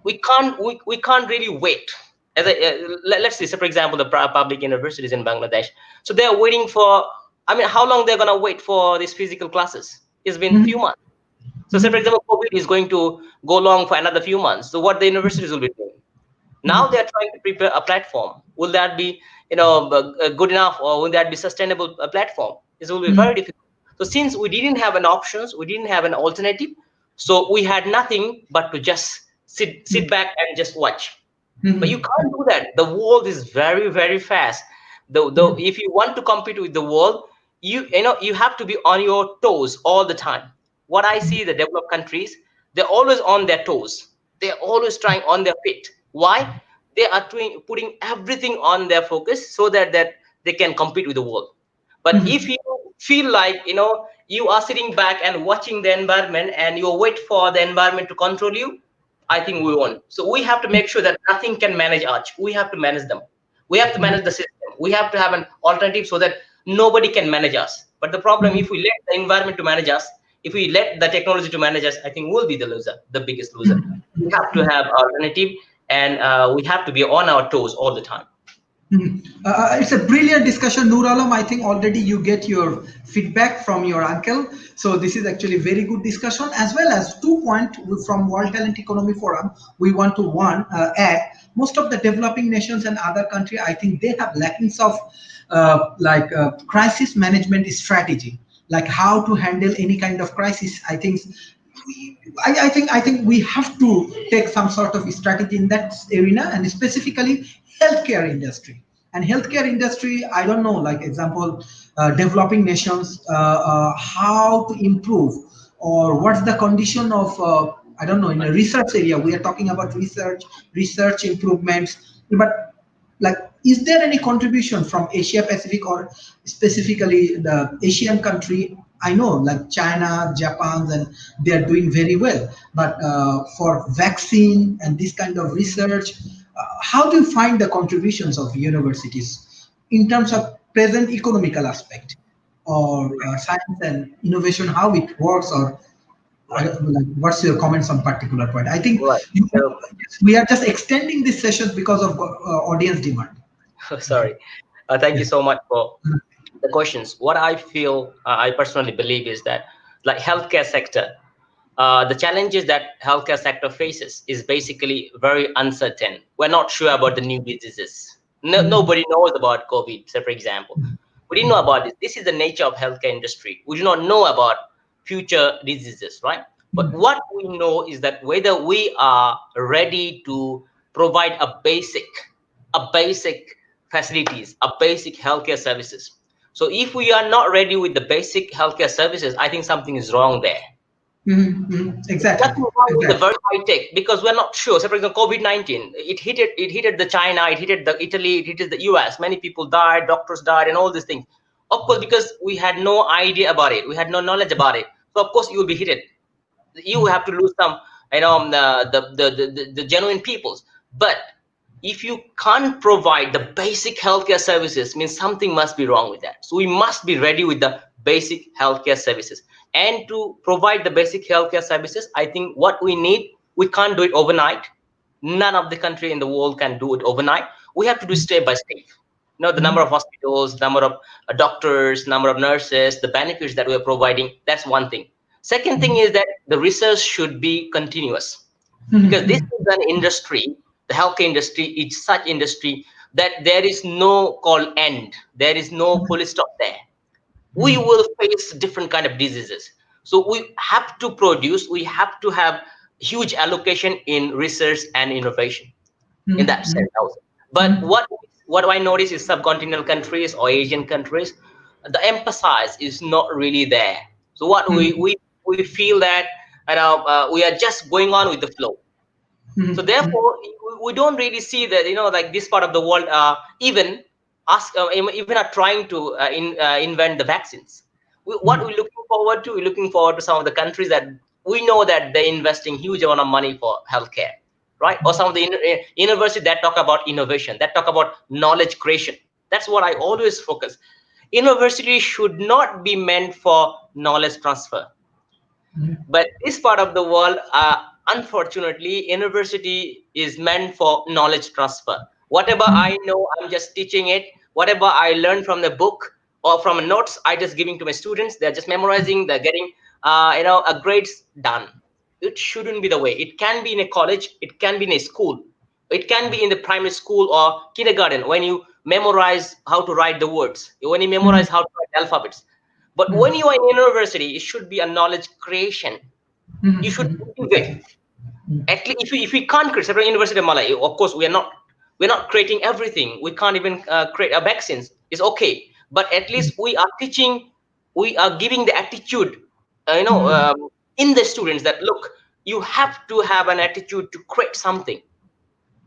we can't really wait. Let's say, so for example, the public universities in Bangladesh. So they're waiting for. I mean, how long they're gonna wait for these physical classes? It's been few months. So say for example, COVID is going to go long for another few months. So what the universities will be doing? Now they're trying to prepare a platform. Will that be good enough, or will that be sustainable platform? This will be very difficult. So since we didn't have an options, we didn't have an alternative, so we had nothing but to just sit back and just watch. But you can't do that. The world is very, very fast. Though if you want to compete with the world, you have to be on your toes all the time. What I see, the developed countries, they're always on their toes. They're always trying on their feet. Why? They are putting everything on their focus, so that they can compete with the world. But if you feel like you are sitting back and watching the environment, and you wait for the environment to control you, I think we won't. So we have to make sure that nothing can manage us. We have to manage them. We have to manage the system. We have to have an alternative, so that nobody can manage us. But the problem, if we let the environment to manage us, if we let the technology to manage us, I think we'll be the loser, the biggest loser. We have to have alternative, and we have to be on our toes all the time. Mhm. It's a brilliant discussion, Noor Alam. I think already you get your feedback from your uncle. So this is actually very good discussion, as well as 2 point from World Talent Economy Forum. We want to add most of the developing nations and other country. I think they have lackings of crisis management strategy, like how to handle any kind of crisis. I think we have to take some sort of strategy in that arena, and specifically healthcare industry. And healthcare industry, I don't know, like example, developing nations, how to improve, or what's the condition of, I don't know, in a research area. We are talking about research improvements, but like, is there any contribution from Asia Pacific, or specifically the Asian country? I know like China, Japan, and they are doing very well, but for vaccine and this kind of research, how do you find the contributions of universities in terms of present economical aspect, or science and innovation, how it works? Or I Right, don't know, like, what's your comments on particular point? I think right. you, So, we are just extending this session because of audience demand. sorry. Thank you Yeah. so much for the questions. What I feel, I personally believe, is that like healthcare sector, the challenges that healthcare sector faces is basically very uncertain. We're not sure about the new diseases. No, Mhm. nobody knows about COVID, say for example. We didn't know about this. This is the nature of healthcare industry. We do not know about future diseases, right? But Mhm. what we know is that whether we are ready to provide a basic facilities, a basic healthcare services. So if we are not ready with the basic healthcare services, I think something is wrong there. Mhm. Mhm. Exactly. Nothing wrong with the Exactly. very high tech because we're not sure. So, for example, COVID-19, it hit the China, it hit the Italy, it hit the US. Many people died, doctors died, and all these things. Of course, because we had no idea about it, we had no knowledge about it. So, of course, you will be hit. You have to lose some, the genuine peoples. But if you can't provide the basic healthcare services, means something must be wrong with that. So we must be ready with the basic healthcare services. And to provide the basic healthcare services, I think what we need, we can't do it overnight. None of the country in the world can do it overnight. We have to do step by step. The number Mhm. of hospitals, number of doctors, number of nurses, the benefits that we are providing, that's one thing. Second thing is that the research should be continuous because this Mhm. is an industry, the healthcare industry is such industry that there is no call end, there is no full stop there. We Mhm. will face different kind of diseases, so we have to produce, we have to have huge allocation in research and innovation in that Mhm. sense also. But Mhm. what I notice is subcontinental countries or Asian countries, the emphasis is not really there. So what we Mhm. we, we feel that we are just going on with the flow. So Mhm. Mhm. therefore, we don't really see that, like this part of the world, even even are trying to invent the vaccines. What we're looking forward to, we're looking forward to some of the countries that we know that they're investing huge amount of money for healthcare, right? Or some of the universities that talk about innovation, that talk about knowledge creation. That's what I always focus. University should not be meant for knowledge transfer, Mhm. but this part of the world, unfortunately, university is meant for knowledge transfer. Whatever I know, I'm just teaching it. Whatever I learn from the book or from notes, I just giving to my students. They're just memorizing. They're getting, a grades done. It shouldn't be the way. It can be in a college. It can be in a school. It can be in the primary school or kindergarten when you memorize how to write the words. When you Mhm. memorize how to write alphabets. But when Mhm. you are in university, it should be a knowledge creation. You should Mhm. motivate. At least if we can't create, separate University of Malaya, of course we're not creating everything. We can't even create a vaccines. It's okay, but at least we are teaching, we are giving the attitude, Mhm. in the students that look, you have to have an attitude to create something.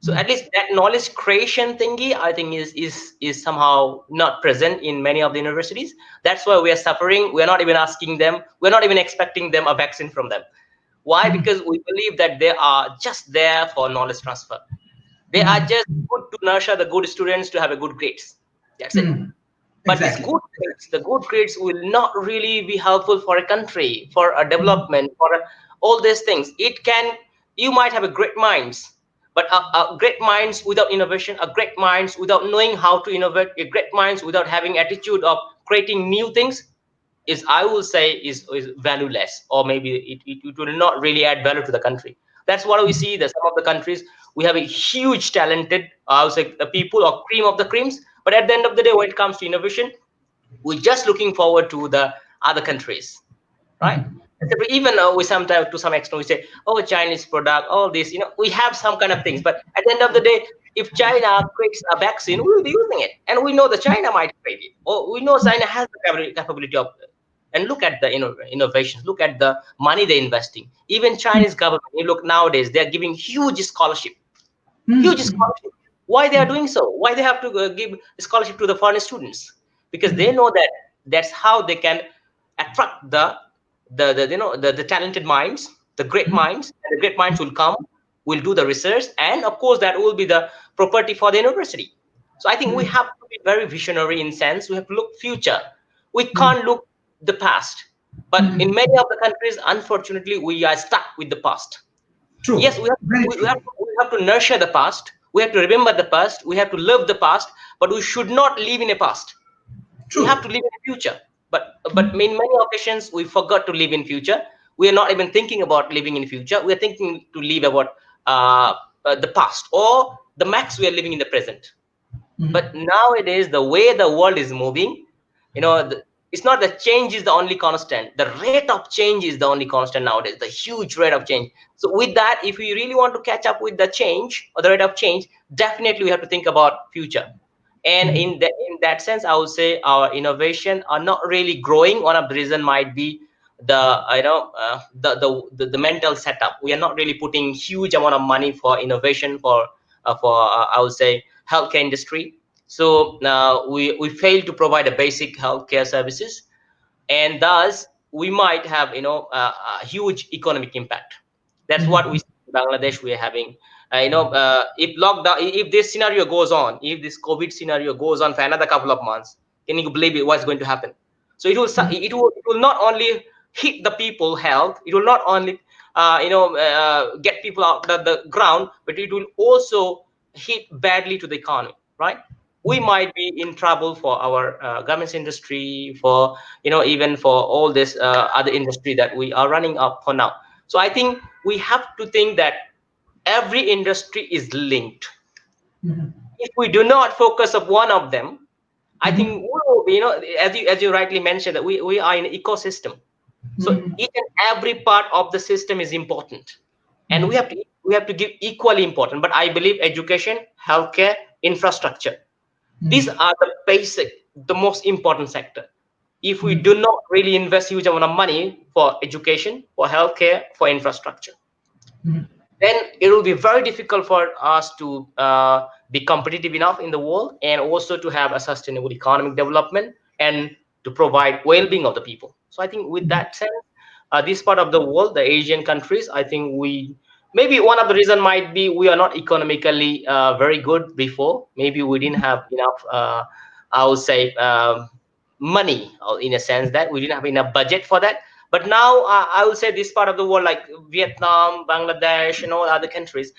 So at least that knowledge creation thingy, I think is somehow not present in many of the universities. That's why we are suffering. We're not even asking them, we're not even expecting them a vaccine from them. Why? Mhm. Because we believe that they are just there for knowledge transfer. They are Mhm. just good to nurture the good students to have a good grades. That's it. Mhm. But these Exactly. good grades, the good grades will not really be helpful for a country, for a development, for all these things. It can, you might have a great minds, But great minds without innovation, great minds without knowing how to innovate, great minds without having attitude of creating new things is, I will say, is valueless, or maybe it will not really add value to the country. That's what we see that some of the countries, we have a huge talented, I would say, people or cream of the creams, but at the end of the day, when it comes to innovation, we're just looking forward to the other countries, right? Even we sometimes, to some extent, we say, oh, Chinese product, all this, we have some kind of things, but at the end of the day, if China creates a vaccine, we will be using it, and we know that China might create it, or we know China has the capability of. And look at the innovations, look at the money they're investing. Even Chinese government, you look nowadays, they're giving huge scholarship, huge scholarship. Why they are doing so? Why they have to give scholarship to the foreign students? Because they know that that's how they can attract the talented minds, the great minds, and the great minds will come, will do the research, and of course that will be the property for the university. So I think we have to be very visionary in sense. We have to look future. We can't look the past. But in many of the countries, unfortunately, we are stuck with the past. Yes, True. Very we have true. we have to nurture the past. We have to remember the past. We have to love the past, but we should not live in a past. We have True. to live in the future. But in many occasions we forgot to live in future. We are not even thinking about living in future. We are thinking to live about the past, or the max we are living in the present. But nowadays, the way the world is moving, it's not the change is the only constant. The rate of change is the only constant nowadays, the huge rate of change. So with that, if we really want to catch up with the change or the rate of change, definitely we have to think about future. And in that sense, I would say our innovation are not really growing. One of the reason might be the mental setup. We are not really putting huge amount of money for innovation, for I would say healthcare industry. So we fail to provide a basic healthcare services, and thus we might have a huge economic impact. That's what we see in Bangladesh. We are having if lockdown, if this scenario goes on, if this COVID scenario goes on for another couple of months, can you believe it, what's going to happen? So it will not only hit the people health, it will not only get people out of the ground, but it will also hit badly to the economy, right? We might be in trouble for our garments industry, for even for all this other industry that we are running up for now. So I think we have to think that every industry is linked. If we do not focus on one of them, I think we will be, as you rightly mentioned, that we are in an ecosystem. So each and every part of the system is important, and we have to give equally important. But I believe education, healthcare, infrastructure, these are the basic, the most important sector. If we do not really invest huge amount of money for education, for healthcare, for infrastructure, then it will be very difficult for us to be competitive enough in the world, and also to have a sustainable economic development, and to provide well-being of the people. So I think with that sense, this part of the world, the Asian countries, I think we, maybe one of the reason might be we are not economically very good before. Maybe we didn't have enough, I would say, money, or in a sense that we didn't have enough budget for that. But now I would say this part of the world, like Vietnam, Bangladesh, and all other countries,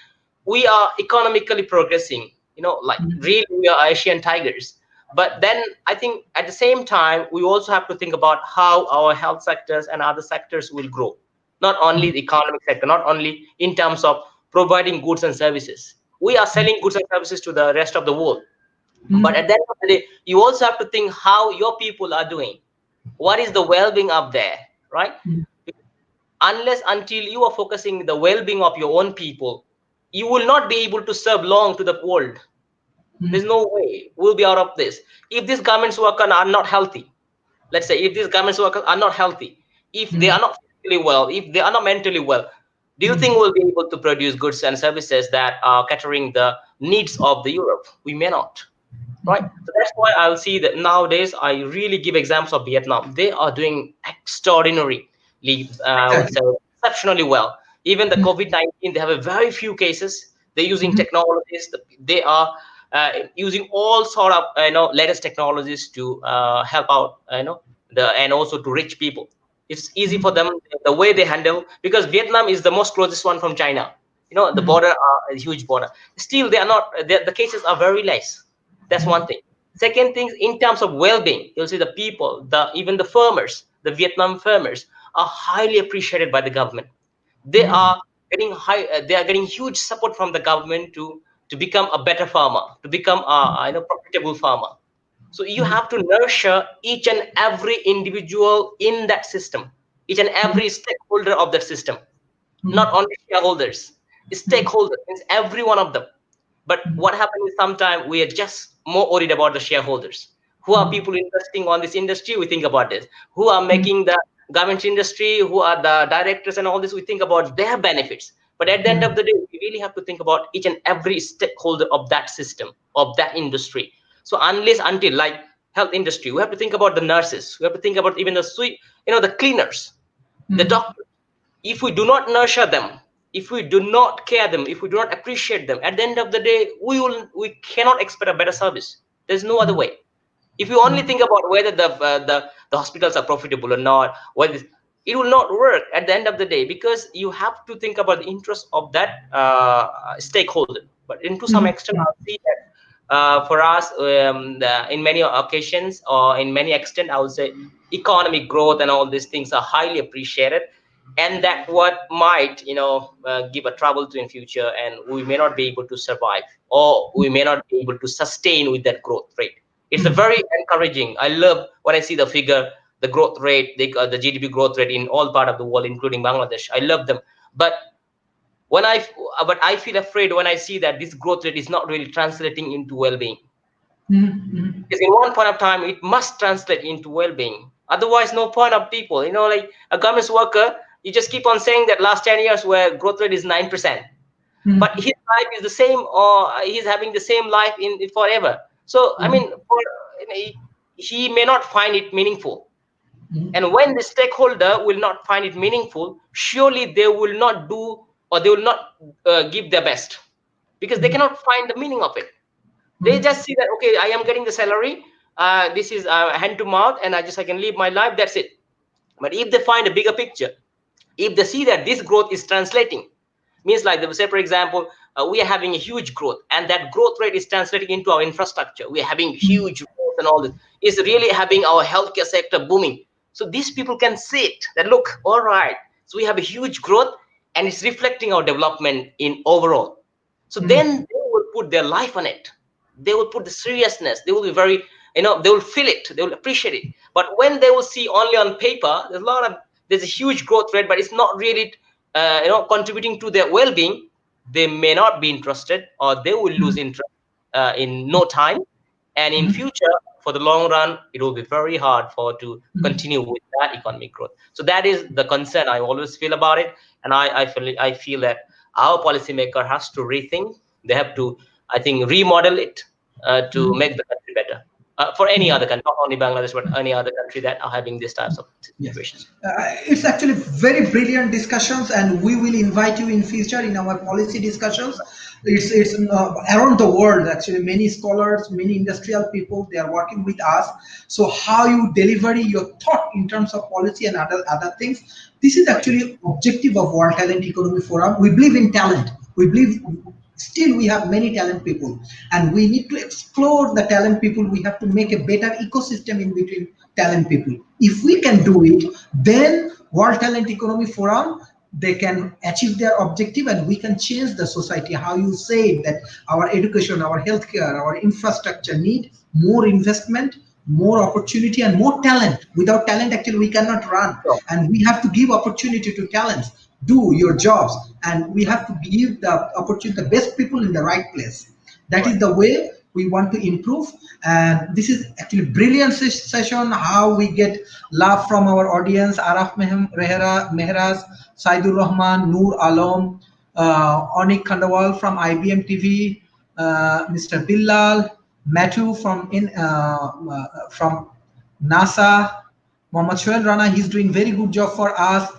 we are economically progressing. Like really, we are Asian tigers. But then I think at the same time, we also have to think about how our health sectors and other sectors will grow. Not only the economic sector, not only in terms of providing goods and services. We are selling goods and services to the rest of the world. But at the end of the day, you also have to think how your people are doing. What is the well-being up there, right? Unless until you are focusing the well-being of your own people, you will not be able to serve long to the world. There's no way we'll be out of this. If these garments workers are not healthy, let's say if these garments workers are not healthy, if they are not physically well, if they are not mentally well, do you think we'll be able to produce goods and services that are catering the needs of the Europe? We may not, right? So that's why I'll see that nowadays I really give examples of Vietnam. They are doing extraordinarily, I would Exactly. say, exceptionally well. Even the COVID-19, they have a very few cases. They're using technologies. They are using all sort of latest technologies to help out, and also to reach people. It's easy for them the way they handle, because Vietnam is the most closest one from China. The border are a huge border. Still, they are not. The cases are very less. That's one thing. Second thing, in terms of well-being, you'll see the people, even the farmers, the Vietnam farmers, are highly appreciated by the government. They are getting they are getting huge support from the government to become a better farmer, to become a profitable farmer. So you have to nurture each and every individual in that system, each and every stakeholder of that system, not only shareholders, stakeholders, means every one of them. But what happens is sometimes we are just more worried about the shareholders. Who are people investing on this industry? We think about this. Who are making the garment industry? Who are the directors and all this? We think about their benefits. But at the end of the day, we really have to think about each and every stakeholder of that system, of that industry. So unless until like health industry, we have to think about the nurses. We have to think about even the the cleaners, the doctors. If we do not nurture them, if we do not care them, if we do not appreciate them, at the end of the day, we cannot expect a better service. There's no other way. If you only think about whether the hospitals are profitable or not, whether it will not work at the end of the day, because you have to think about the interest of that stakeholder. But into some extent, I see that for us, in many occasions or in many extent, I would say economic growth and all these things are highly appreciated, and that what might give a trouble to in future, and we may not be able to survive, or we may not be able to sustain with that growth rate. It's a very encouraging. I love when I see the figure, the growth rate, the GDP growth rate in all part of the world, including Bangladesh. I love them, but when I but I feel afraid when I see that this growth rate is not really translating into well-being. Because in one point of time, it must translate into well-being. Otherwise, no point of people. Like a government worker, you just keep on saying that last 10 years where growth rate is 9%, but his life is the same, or he's having the same life in forever. So I mean, he may not find it meaningful. And when the stakeholder will not find it meaningful, surely they will not do, or they will not give their best, because they cannot find the meaning of it. They just see that, okay, I am getting the salary, this is hand to mouth, and I can live my life, that's it. But if they find a bigger picture, if they see that this growth is translating, means like they will say, for example, we are having a huge growth, and that growth rate is translating into our infrastructure. We are having huge growth, and all this is really having our healthcare sector booming. So these people can see it, that look, all right, so we have a huge growth, and it's reflecting our development in overall. So then they will put their life on it. They will put the seriousness. They will be very, they will feel it. They will appreciate it. But when they will see only on paper, there's a huge growth rate, but it's not really, contributing to their well-being. They may not be interested, or they will lose interest in no time. And in future, for the long run, it will be very hard to continue with that economic growth. So that is the concern I always feel about it. And I feel that our policymaker has to rethink. They have to, I think, remodel it to make the country better. For any other country, not only Bangladesh, but any other country that are having these types of Yes, situations. it's actually very brilliant discussions, and we will invite you in future in our policy discussions. It's around the world actually. Many scholars, many industrial people, they are working with us. So how you deliver your thought in terms of policy and other things. This is Right. actually objective of World Talent Economy Forum. We believe in talent. We believe still we have many talent people, and we need to explore the talent people. We have to make a better ecosystem in between talent people. If we can do it, then World Talent Economy Forum, they can achieve their objective, and we can change the society. How you say that our education, our healthcare, our infrastructure need more investment, more opportunity, and more talent. Without talent, actually we cannot run, So, and we have to give opportunity to talents. Do your jobs, and we have to give the opportunity the best people in the right place. That is right. the way we want to improve. And this is actually brilliant session. How we get love from our audience: Araf Mehraj, Saidur Rahman, Noor Alam, Onik Khandawal from IBM TV, Mr. Billal, Matthew from NASA, Mohammad Shoel Rana, he's doing very good job for us.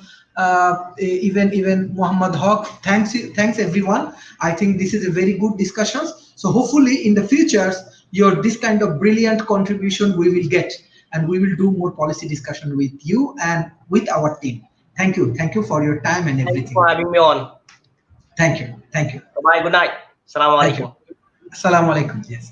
Even Muhammad Haq. Thanks everyone. I think this is a very good discussion. So hopefully in the future, your this kind of brilliant contribution we will get, and we will do more policy discussion with you and with our team. Thank you for your time and Thank you everything. for having me on. Thank you. Thank you. Bye. Good night. Assalamu Thank you. alaikum. Assalamu alaikum. Yes.